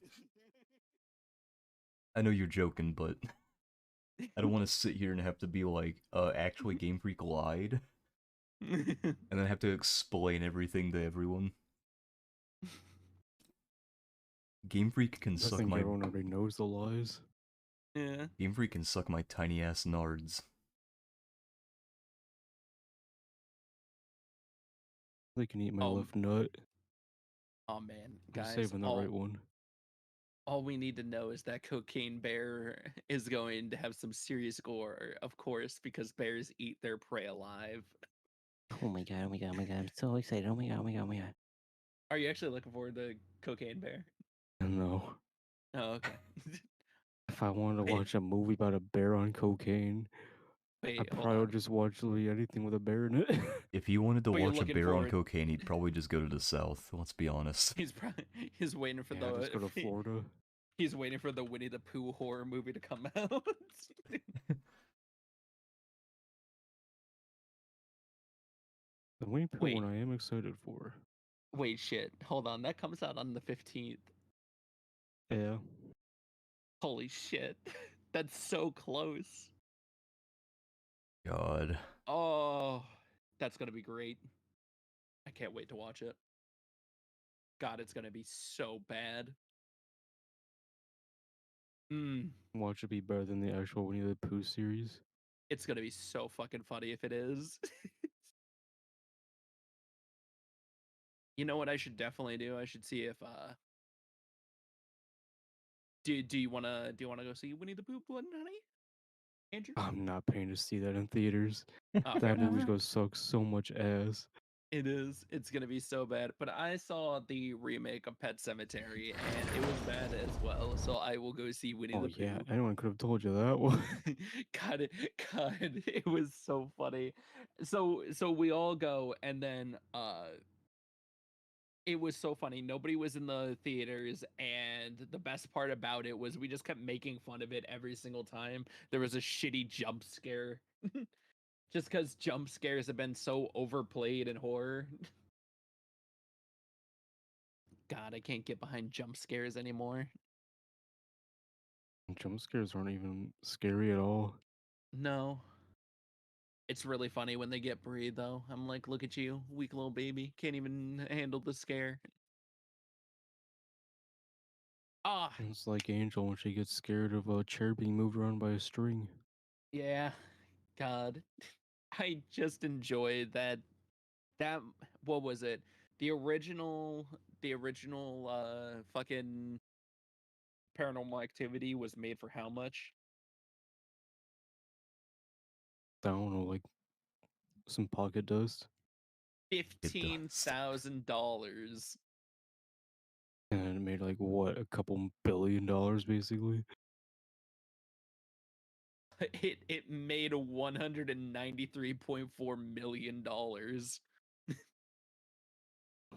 I know you're joking, but I don't want to sit here and have to be like, actually Game Freak lied, and then have to explain everything to everyone. Game Freak can I suck think my everyone already knows the lies. Yeah. Game Freak can suck my tiny ass nards. They can eat my Oh, left nut. oh man, I'm guys, saving the right one. all we need to know is that Cocaine Bear is going to have some serious gore, of course, because bears eat their prey alive. Oh my god, oh my god, oh my god. I'm so excited. Oh my god, oh my god, oh my god. Are you actually looking forward to Cocaine Bear? No. Oh, okay. If I wanted to Wait. watch a movie about a bear on cocaine, I Wait, hold probably would on. just watch literally anything with a bear in it. If he wanted to But you're watch a looking bear on forward- cocaine, he'd probably just go to the south. Let's be honest. He's waiting for Yeah, just go to Florida. He's waiting for the Winnie the Pooh horror movie to come out. The Winnie Pooh Wait. one I am excited for. Wait, shit. Hold on. That comes out on the 15th. Yeah. Holy shit. That's so close. God. Oh, that's going to be great. I can't wait to watch it. God, it's going to be so bad. Watch it be better than the actual Winnie the Pooh series. It's going to be so fucking funny if it is. You know what I should definitely do? I should see if do you wanna go see Winnie the Pooh, Blood and Honey? Andrew? I'm not paying to see that in theaters. Oh, fair That movie's enough. gonna suck so much ass. It is. It's gonna be so bad. But I saw the remake of Pet Cemetery and it was bad as well. So I will go see Winnie Oh the Pooh. yeah, anyone could have told you that one. God, it was so funny. So we all go, and then it was so funny. Nobody was in the theaters, and the best part about it was we just kept making fun of it every single time there was a shitty jump scare. Just because jump scares have been so overplayed in horror. God, I can't get behind jump scares anymore. Jump scares aren't even scary at all. No. It's really funny when they get breathed, though. I'm like, look at you, weak little baby. Can't even handle the scare. Ah, It's like Angel when she gets scared of a chair being moved around by a string. yeah. God. I just enjoyed that. What was it? The original fucking Paranormal Activity was made for how much? I don't know, like some pocket dust. $15,000. And it made like what, a couple $1 billion basically. It made $193.4 million. Oh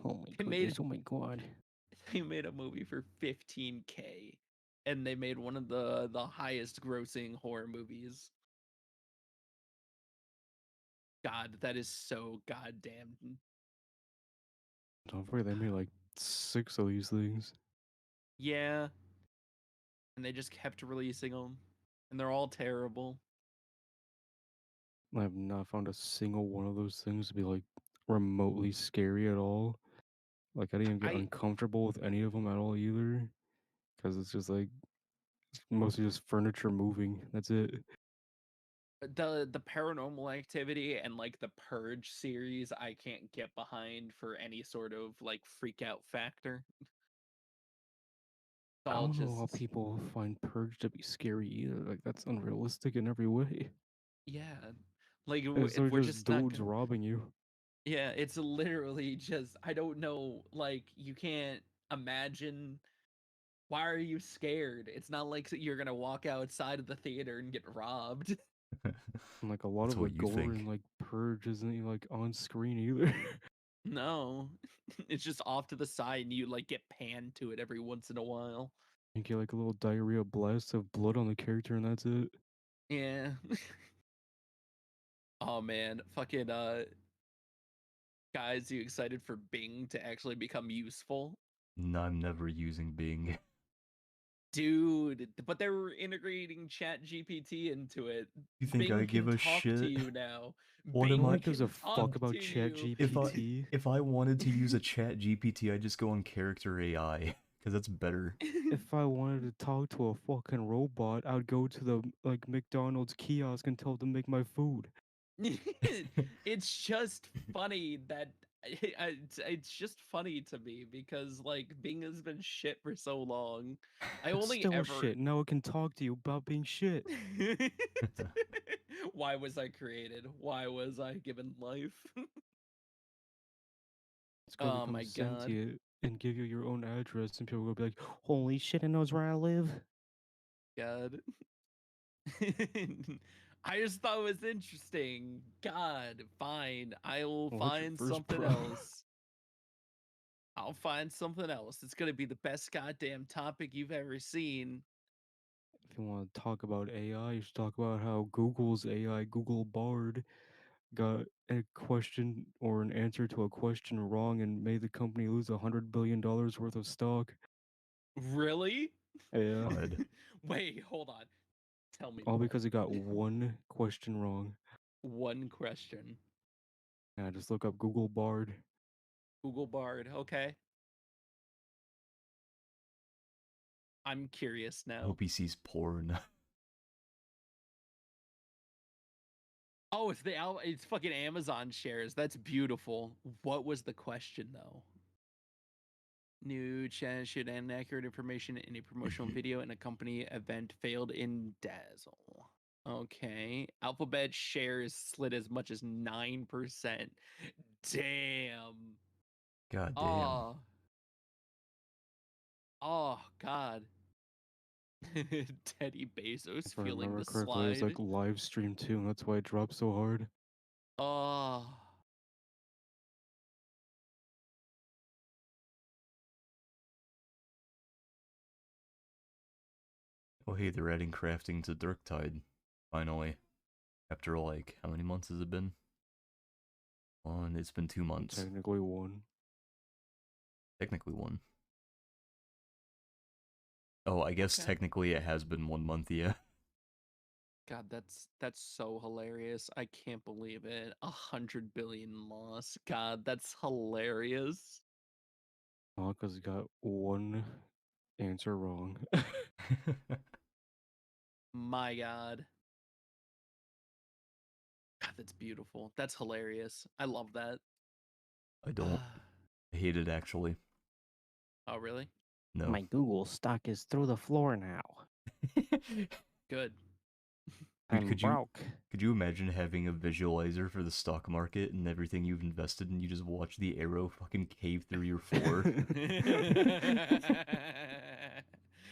my They goodness, made oh my god. they made a movie for 15K, and they made one of the highest grossing horror movies. God, that is so goddamn. Don't forget they made like 6 of these things. Yeah, and they just kept releasing them, and they're all terrible. I have not found a single one of those things to be like remotely scary at all. Like I didn't even get I uncomfortable with any of them at all either, because it's just like mostly just furniture moving. That's it. the Paranormal Activity and like the Purge series, I can't get behind for any sort of like freak out factor. I all don't know how just people find Purge to be scary either. Like that's unrealistic in every way. yeah. Like It's literally we're just just not dudes robbing you. yeah, it's literally just I don't know, like you can't imagine why are you scared? It's not like you're gonna walk outside of the theater and get robbed. And like a lot That's of the what you gore think. and like Purge isn't like on screen either. No. It's just off to the side and you like get panned to it every once in a while. You get like a little diarrhea blast of blood on the character and that's it. Yeah. Oh man, fucking guys, you excited for Bing to actually become useful? No, I'm never using Bing. Dude, but they're integrating Chat GPT into it. You think I Bing give can a talk to shit? you now. What No am I? one Bing gives a can talk fuck about to Chat you. If I GPT. if I wanted to use a Chat GPT, I'd just go on Character AI because that's better. If I wanted to talk to a fucking robot, I'd go to the like McDonald's kiosk and tell them to make my food. It's just funny that it's just funny to me because like Bing has been shit for so long. I It's only still ever shit. Now it can talk to you about being shit. Why was I created? Why was I given life? It's gonna Oh become my god. sentient and give you your own address, and people will be like, "Holy shit, it knows where I live." God. I just thought it was interesting. God, fine. I will What's your find first something problem? else. I'll find something else. It's gonna be the best goddamn topic you've ever seen. If you want to talk about AI, you should talk about how Google's AI, Google Bard, got a question or an answer to a question wrong and made the company lose $100 billion worth of stock. Really? Yeah, God. Wait, hold on. Tell me all more. because it got one question wrong. One question. Yeah, just look up Google Bard. Google Bard. Okay. I'm curious I now. hope he sees porn. Oh, it's fucking Amazon shares. That's beautiful. What was the question though? New channel should inaccurate information in a promotional video in a company event failed in Dazzle. Okay. Alphabet shares slid as much as 9%. Damn. God damn. Oh. Oh God. Teddy Bezos If I feeling remember the correctly, it was like slide. live stream too, and that's why it dropped so hard. Oh. Oh hey, they're adding crafting to Dirktide. Finally. After like, how many months has it been? It's been 2 months. Technically one. Technically one. Oh, I guess Okay. technically it has been 1 month, yeah. God, that's so hilarious. I can't believe it. 100 billion loss. God, that's hilarious. All because it got one answer wrong. My God. God, that's beautiful. That's hilarious. I love that. I don't. I hate it actually. Oh, really? No. My Google stock is through the floor now. Good. Dude, I'm broke. could you imagine having a visualizer for the stock market and everything you've invested and you just watch the arrow fucking cave through your floor?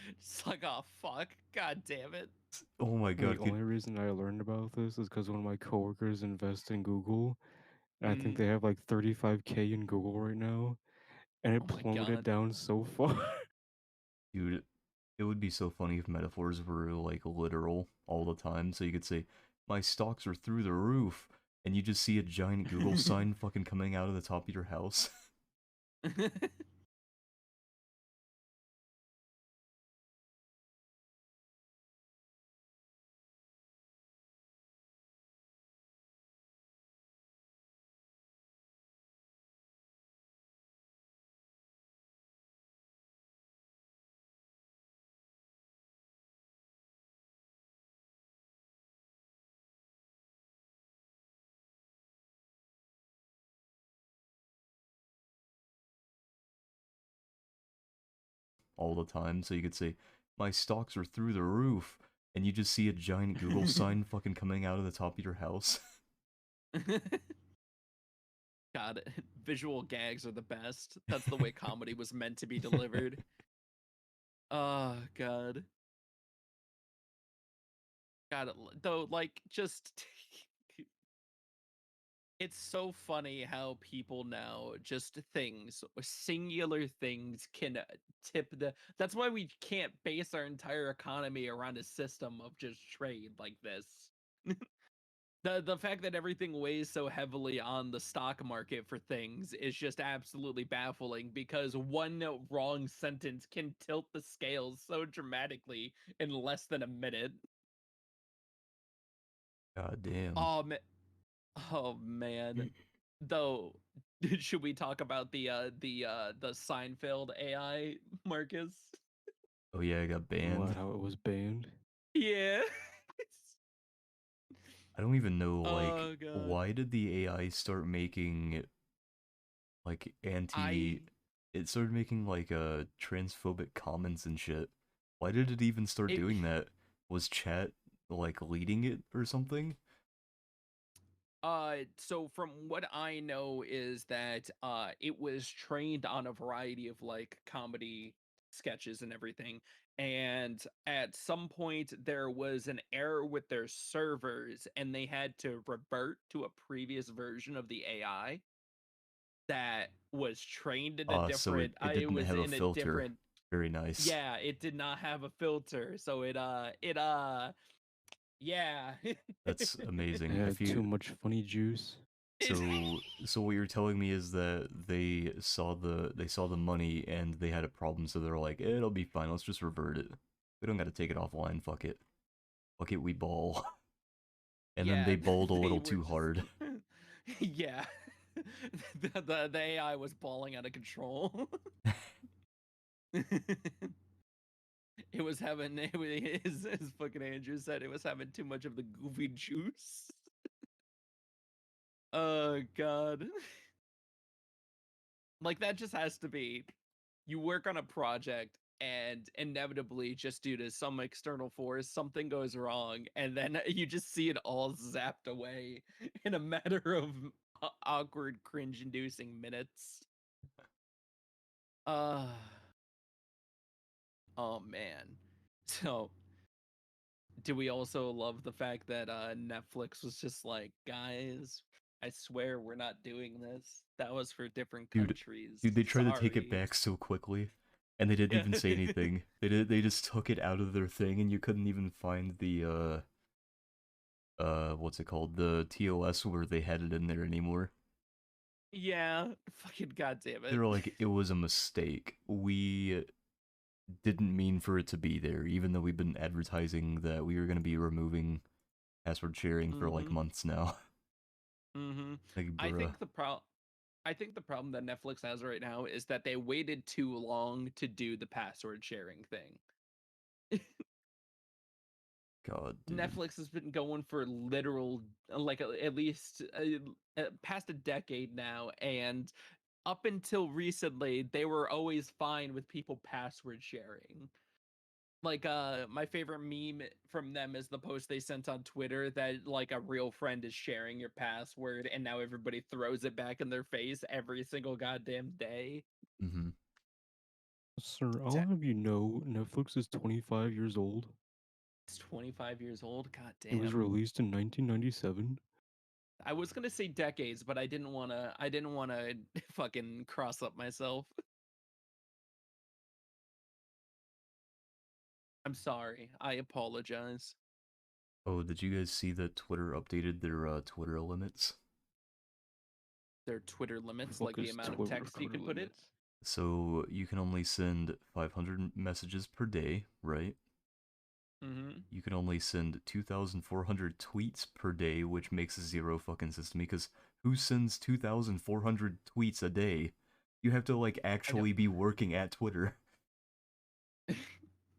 It's like, oh, fuck. God damn it. Oh my The god, only reason I learned about this is because one of my coworkers invests in Google. And I think they have like 35K in Google right now. And it Oh my plummeted God. down so far. dude, it would be so funny if metaphors were like literal all the time. So you could say, my stocks are through the roof, and you just see a giant Google sign fucking coming out of the top of your house. all the time. So you could say, my stocks are through the roof, and you just see a giant Google sign fucking coming out of the top of your house. God, visual gags are the best. That's the way comedy was meant to be delivered. Oh, God. God, though, like, just... It's so funny how people now, just things, singular things can tip the... That's why we can't base our entire economy around a system of just trade like this. The fact that everything weighs so heavily on the stock market for things is just absolutely baffling, because one wrong sentence can tilt the scales so dramatically in less than a minute. God damn. Oh man. Though, should we talk about the Seinfeld AI, Marcus? Oh yeah, I got banned. What? How it was banned? Yeah. I don't even know, like, Oh god. why did the AI start making, like, it started making, like, transphobic comments and shit. Why did it even start doing that? Was chat, like, leading it or something? So from what I know is that it was trained on a variety of like comedy sketches and everything, and at some point there was an error with their servers and they had to revert to a previous version of the AI that was trained in a So different it didn't was have a in a filter. different... Very nice. Yeah, it did not have a filter, so yeah. That's amazing. It If had too you much funny juice. so what you're telling me is that they saw the money and they had a problem, so they're like, it'll be fine, let's just revert it. We don't gotta take it offline, fuck it. Fuck it, we ball. And then they balled a they little were too just- hard. Yeah. The AI was balling out of control. It was having his fucking Andrew said it was having too much of the goofy juice. Oh god. Like, that just has to be, you work on a project and inevitably, just due to some external force, something goes wrong, and then you just see it all zapped away in a matter of awkward, cringe-inducing minutes. Uh oh man. So, do we also love the fact that Netflix was just like, guys, I swear we're not doing this. That was for different countries. Dude, they tried to take it Sorry." back so quickly, and they didn't Yeah. even say anything. They just took it out of their thing, and you couldn't even find the what's it called? The TOS where they had it in there anymore. Yeah, fucking goddamn it. They were like, it was a mistake. We didn't mean for it to be there, even though we've been advertising that we were going to be removing password sharing for like months now. Like, I bruh. think the problem that Netflix has right now is that they waited too long to do the password sharing thing. God, dude. Netflix has been going for literal, like, at least past a decade now, and up until recently, they were always fine with people password sharing. Like, my favorite meme from them is the post they sent on Twitter that, like, a real friend is sharing your password, and now everybody throws it back in their face every single goddamn day. Mm-hmm. Sir, I'll have you know Netflix is 25 years old. It's 25 years old. God It was damn. released in 1997. I was gonna say decades, but I didn't wanna fucking cross up myself. I'm sorry. I apologize. Oh, did you guys see that Twitter updated their Twitter limits? Their Twitter limits, like the Focus amount of Twitter text you can put it. So you can only send 500 messages per day, right? Mm-hmm. You can only send 2,400 tweets per day, which makes zero fucking sense to me, because who sends 2,400 tweets a day? You have to, like, actually be working at Twitter.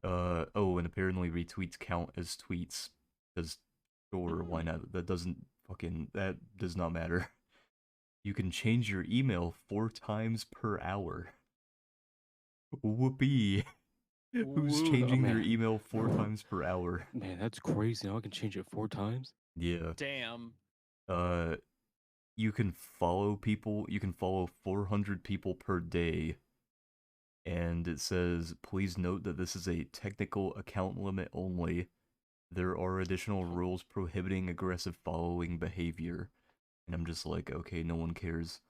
Oh, and apparently retweets count as tweets, because, sure, why not? That does not matter. You can change your email 4 times per hour. Whoopee. Who's Woo. changing their man. email 4 times per hour? Man, that's crazy. Now I can change it 4 times. Yeah. Damn. You can follow people. You can follow 400 people per day. And it says, please note that this is a technical account limit only. There are additional rules prohibiting aggressive following behavior. And I'm just like, okay, no one cares.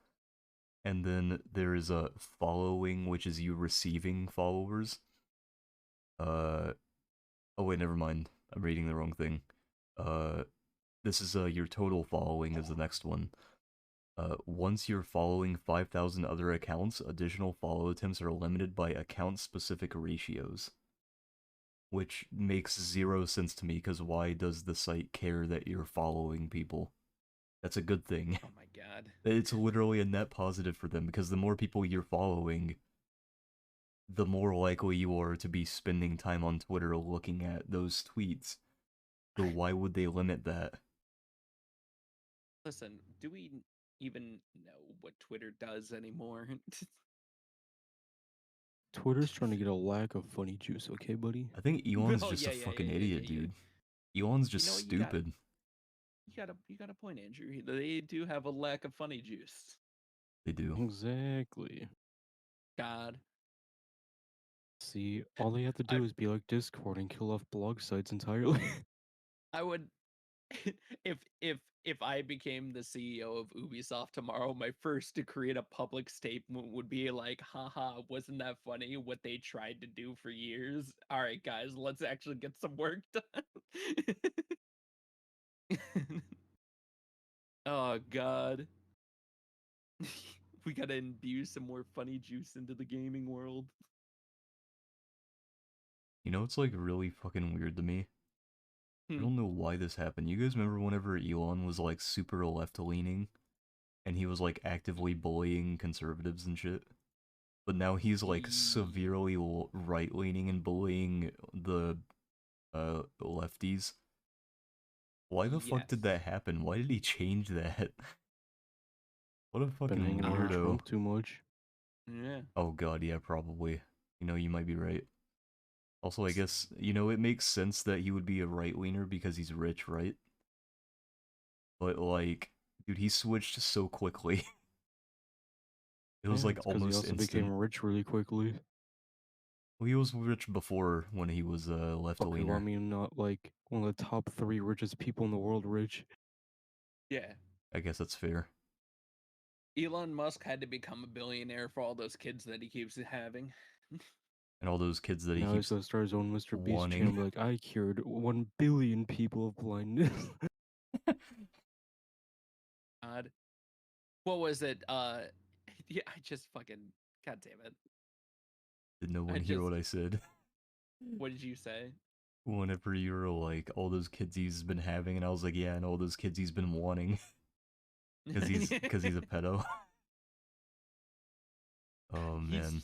And then there is a following, which is you receiving followers. Oh wait, never mind. I'm reading the wrong thing. This is your total following is the next one. Once you're following 5,000 other accounts, additional follow attempts are limited by account-specific ratios. Which makes 0 sense to me, because why does the site care that you're following people? That's a good thing. Oh my god. It's literally a net positive for them, because the more people you're following, the more likely you are to be spending time on Twitter looking at those tweets. So why would they limit that? Listen, do we even know what Twitter does anymore? Twitter's trying to get a lack of funny juice, okay, buddy? I think Elon's Oh, just a yeah, fucking idiot, yeah. dude. Elon's just know what, stupid. You got a point, Andrew. They do have a lack of funny juice. They do. Exactly. God. See, all they have to I- do is be like Discord and kill off blog sites entirely. I would if I became the CEO of Ubisoft tomorrow, my first to create a public statement would be like, haha, wasn't that funny what they tried to do for years? All right, guys, let's actually get some work done. Oh god. We gotta imbue some more funny juice into the gaming world. You know, it's like really fucking weird to me. I Hmm. don't know why this happened. You guys remember whenever Elon was like super left-leaning and he was like actively bullying conservatives and shit? But now he's like severely right-leaning and bullying the lefties. Why the fuck did that Yes. happen? Why did he change that? What a Been fucking hanging out with weirdo. Trump too much. Yeah. Oh god, yeah, probably. You know, you might be right. Also, I guess, you know, it makes sense that he would be a right-leaner because he's rich, right? But, like, dude, he switched so quickly. It was, Yeah, like, it's 'cause he almost also instant. became rich really quickly. Well, he was rich before when he was Okay, well, I left-leaner. mean, not like one of the top 3 richest people in the world rich. Yeah. I guess that's fair. Elon Musk had to become a billionaire for all those kids that he keeps having. And all those kids that he Now he's keeps gonna start his own Mr. Beast wanting. channel, be like, I cured 1 billion people of blindness. God. What was it? Yeah, I just fucking god damn it. Did no one hear what I said? What did you say? Whenever you were like, all those kids he's been having, and I was like, yeah, and all those kids he's been wanting. Because he's a pedo. Oh, man.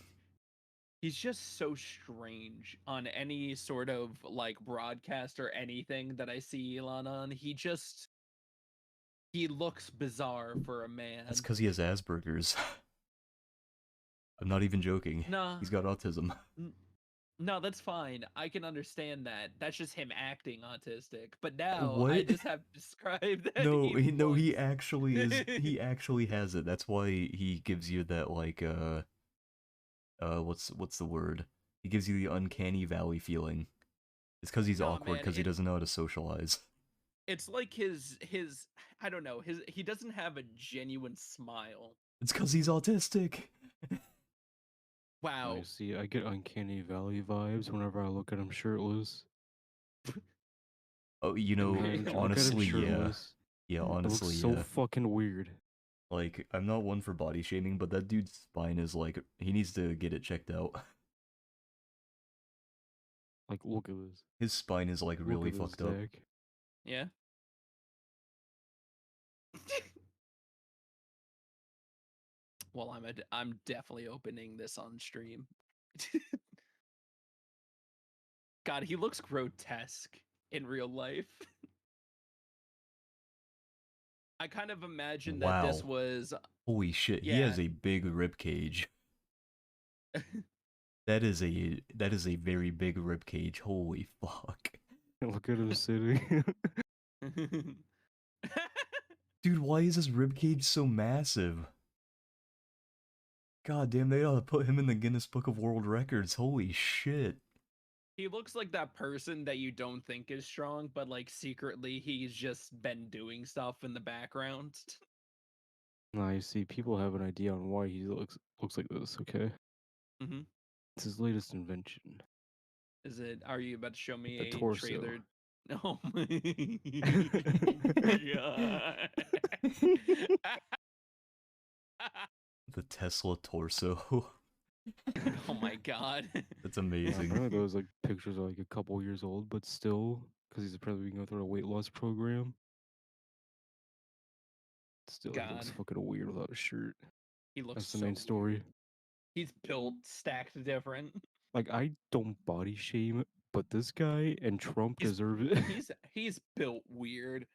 He's just so strange on any sort of like broadcast or anything that I see Elon on. He looks bizarre for a man. That's because he has Asperger's. I'm not even joking. No. He's got autism. No, that's fine. I can understand that. That's just him acting autistic. But now What? I just have to describe that. No, he looks... actually is. He actually has it. That's why he gives you that like what's the word? He gives you the uncanny valley feeling. It's because he's awkward because he doesn't know how to socialize. It's like his I don't know, he doesn't have a genuine smile. It's because he's autistic. Wow. I see, I get uncanny valley vibes whenever I look at him shirtless. Oh, you know, honestly, yeah. Yeah, honestly, it looks so fucking weird. Like, I'm not one for body shaming, but that dude's spine is like, he needs to get it checked out. Like, look at this. His spine is like really fucked up. Yeah. Well, I'm definitely opening this on stream. God, he looks grotesque in real life. I kind of imagine that this was holy shit, he has a big rib cage. That is a very big rib cage. Holy fuck. Look at him sitting. Dude, why is his rib cage so massive? God damn, they ought to put him in the Guinness Book of World Records. Holy shit. He looks like that person that you don't think is strong, but like secretly he's just been doing stuff in the background. Nah, you see, people have an idea on why he looks like this. Okay, Mm-hmm. it's his latest invention. Is it? Are you about to show me The a torso. trailer? Oh my god! The Tesla torso. Oh my god! That's Yeah, amazing. apparently those like pictures are like a couple years old, but still, because he's apparently going through a weight loss program. Still, he looks God, fucking weird without a shirt. he looks That's the so main story. weird. He's built stacked different. Like, I don't body shame, but this guy and Trump He's- deserve it. He's built weird.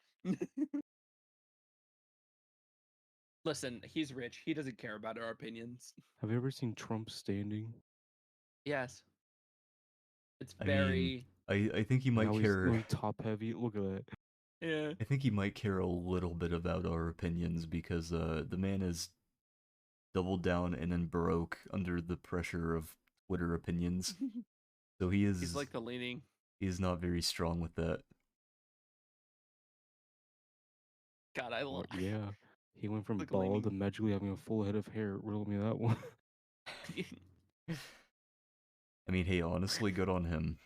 Listen, he's rich. He doesn't care about our opinions. Have you ever seen Trump standing? Yes. It's I mean, very I think he And might how he's care. really top heavy. Look at that. yeah. I think he might care a little bit about our opinions because the man is doubled down and then broke under the pressure of Twitter opinions. So He's like the leaning. he is not very strong with that. God, I love. Yeah. He went from Like bald to leaning. magically having a full head of hair. Riddle me that one. I mean, hey, honestly, good on him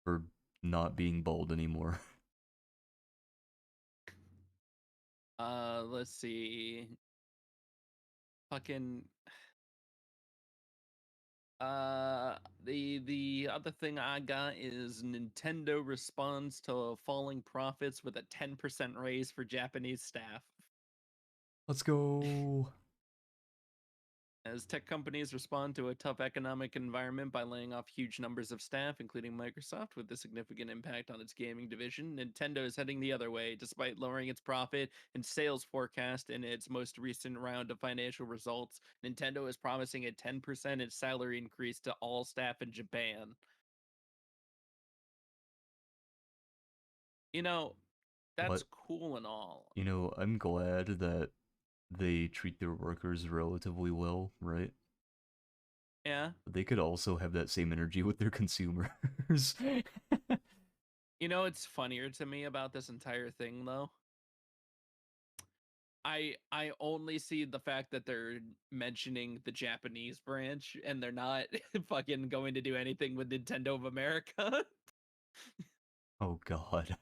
for not being bald anymore. Let's see. Fucking. The other thing I got is Nintendo responds to falling profits with a 10% raise for Japanese staff. Let's go. As tech companies respond to a tough economic environment by laying off huge numbers of staff, including Microsoft, with a significant impact on its gaming division, Nintendo is heading the other way, despite lowering its profit and sales forecast in its most recent round of financial results. Nintendo is promising a 10% salary increase to all staff in Japan. You know, that's What? cool and all. You know, I'm glad that they treat their workers relatively well, right? Yeah. But they could also have that same energy with their consumers. You know, it's funnier to me about this entire thing, though. I only see the fact that they're mentioning the Japanese branch and they're not fucking going to do anything with Nintendo of America. Oh god.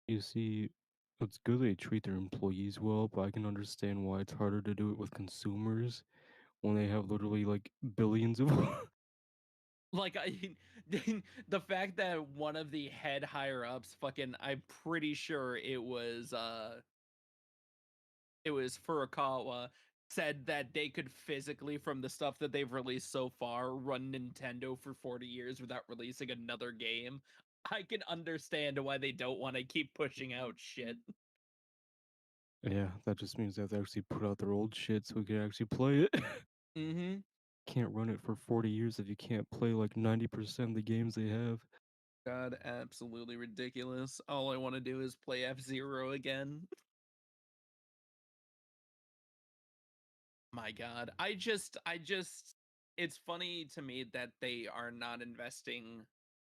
You see, it's good they treat their employees well, but I can understand why it's harder to do it with consumers when they have literally like billions of. Like the fact that one of the head higher ups fucking I'm pretty sure it was Furukawa said that they could physically, from the stuff that they've released so far, run Nintendo for 40 years without releasing another game. I can understand why they don't want to keep pushing out shit. Yeah, that just means they have to actually put out their old shit so we can actually play it. Mm-hmm. Can't run it for 40 years if you can't play like 90% of the games they have. God, absolutely ridiculous. All I want to do is play F-Zero again. My God. It's funny to me that they are not investing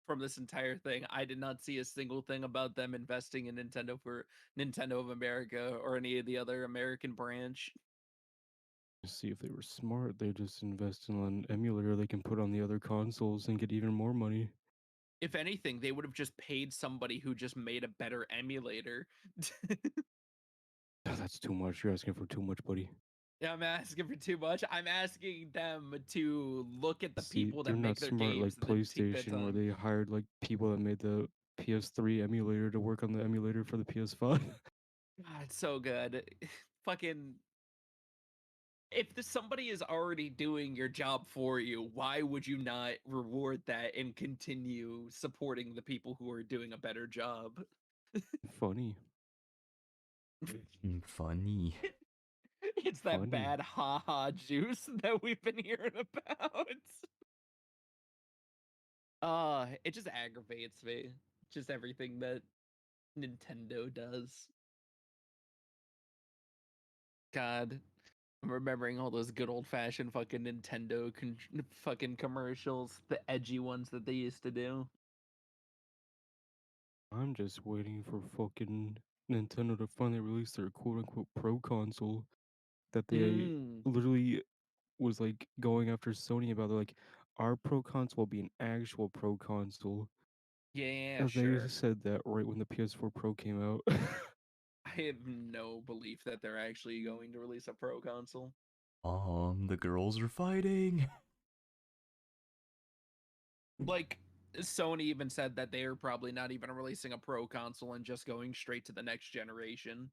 from this entire thing. I did not see a single thing about them investing in Nintendo for Nintendo of America or any of the other American branch. See, if they were smart, they just invest in an emulator they can put on the other consoles and get even more money. If anything, they would have just paid somebody who just made a better emulator. That's too much. You're asking for too much, buddy. Yeah, I'm asking for too much. I'm asking them to look at the See, people they're that not make their smart like games and then take that PlayStation, where time. they hired like people that made the PS3 emulator to work on the emulator for the PS5. God, it's so good. Fucking if somebody is already doing your job for you, why would you not reward that and continue supporting the people who are doing a better job? Funny. Funny. It's that funny. bad haha juice that we've been hearing about. It just aggravates me. Just everything that Nintendo does. God, I'm remembering all those good old-fashioned fucking Nintendo fucking commercials, the edgy ones that they used to do. I'm just waiting for fucking Nintendo to finally release their quote unquote pro console that they Mm, literally was like going after Sony about. They're like, our pro console will be an actual pro console. yeah, And they sure. said that right when the PS4 Pro came out. I have no belief that they're actually going to release a pro console. The girls are fighting. Like, Sony even said that they are probably not even releasing a pro console and just going straight to the next generation.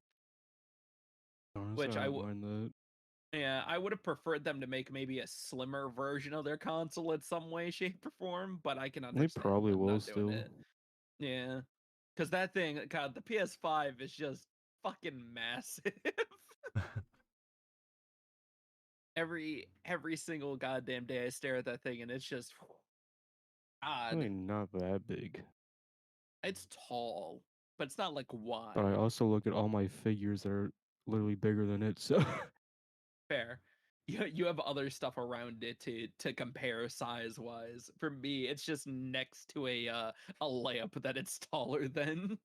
Honestly, Which I I don't would, mind that. yeah, I would have preferred them to make maybe a slimmer version of their console in some way, shape, or form. But I can They understand probably them will not doing still. it. Yeah, because that thing, God, the PS5 is just fucking massive. every single goddamn day I stare at that thing and it's just I odd. mean, not that big. It's tall, but it's not like But I wide. also look at all my figures that are literally bigger than it, so Fair. You have other stuff around it to compare size wise. For me, it's just next to a lamp that it's taller than.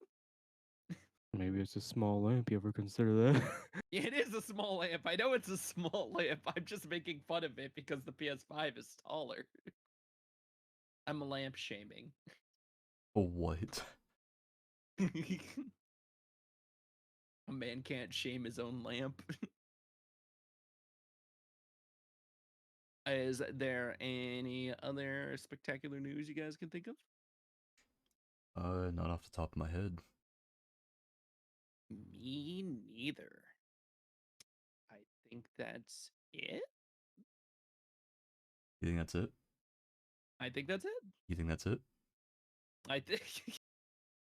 maybe it's a small lamp. You ever consider that? It is a small lamp. I know it's a small lamp. I'm just making fun of it because the PS5 is taller. I'm lamp shaming. What? A man can't shame his own lamp. Is there any other spectacular news you guys can think of? Not off the top of my head. Me neither. I think that's it. You think that's it? I think that's it. You think that's it? I think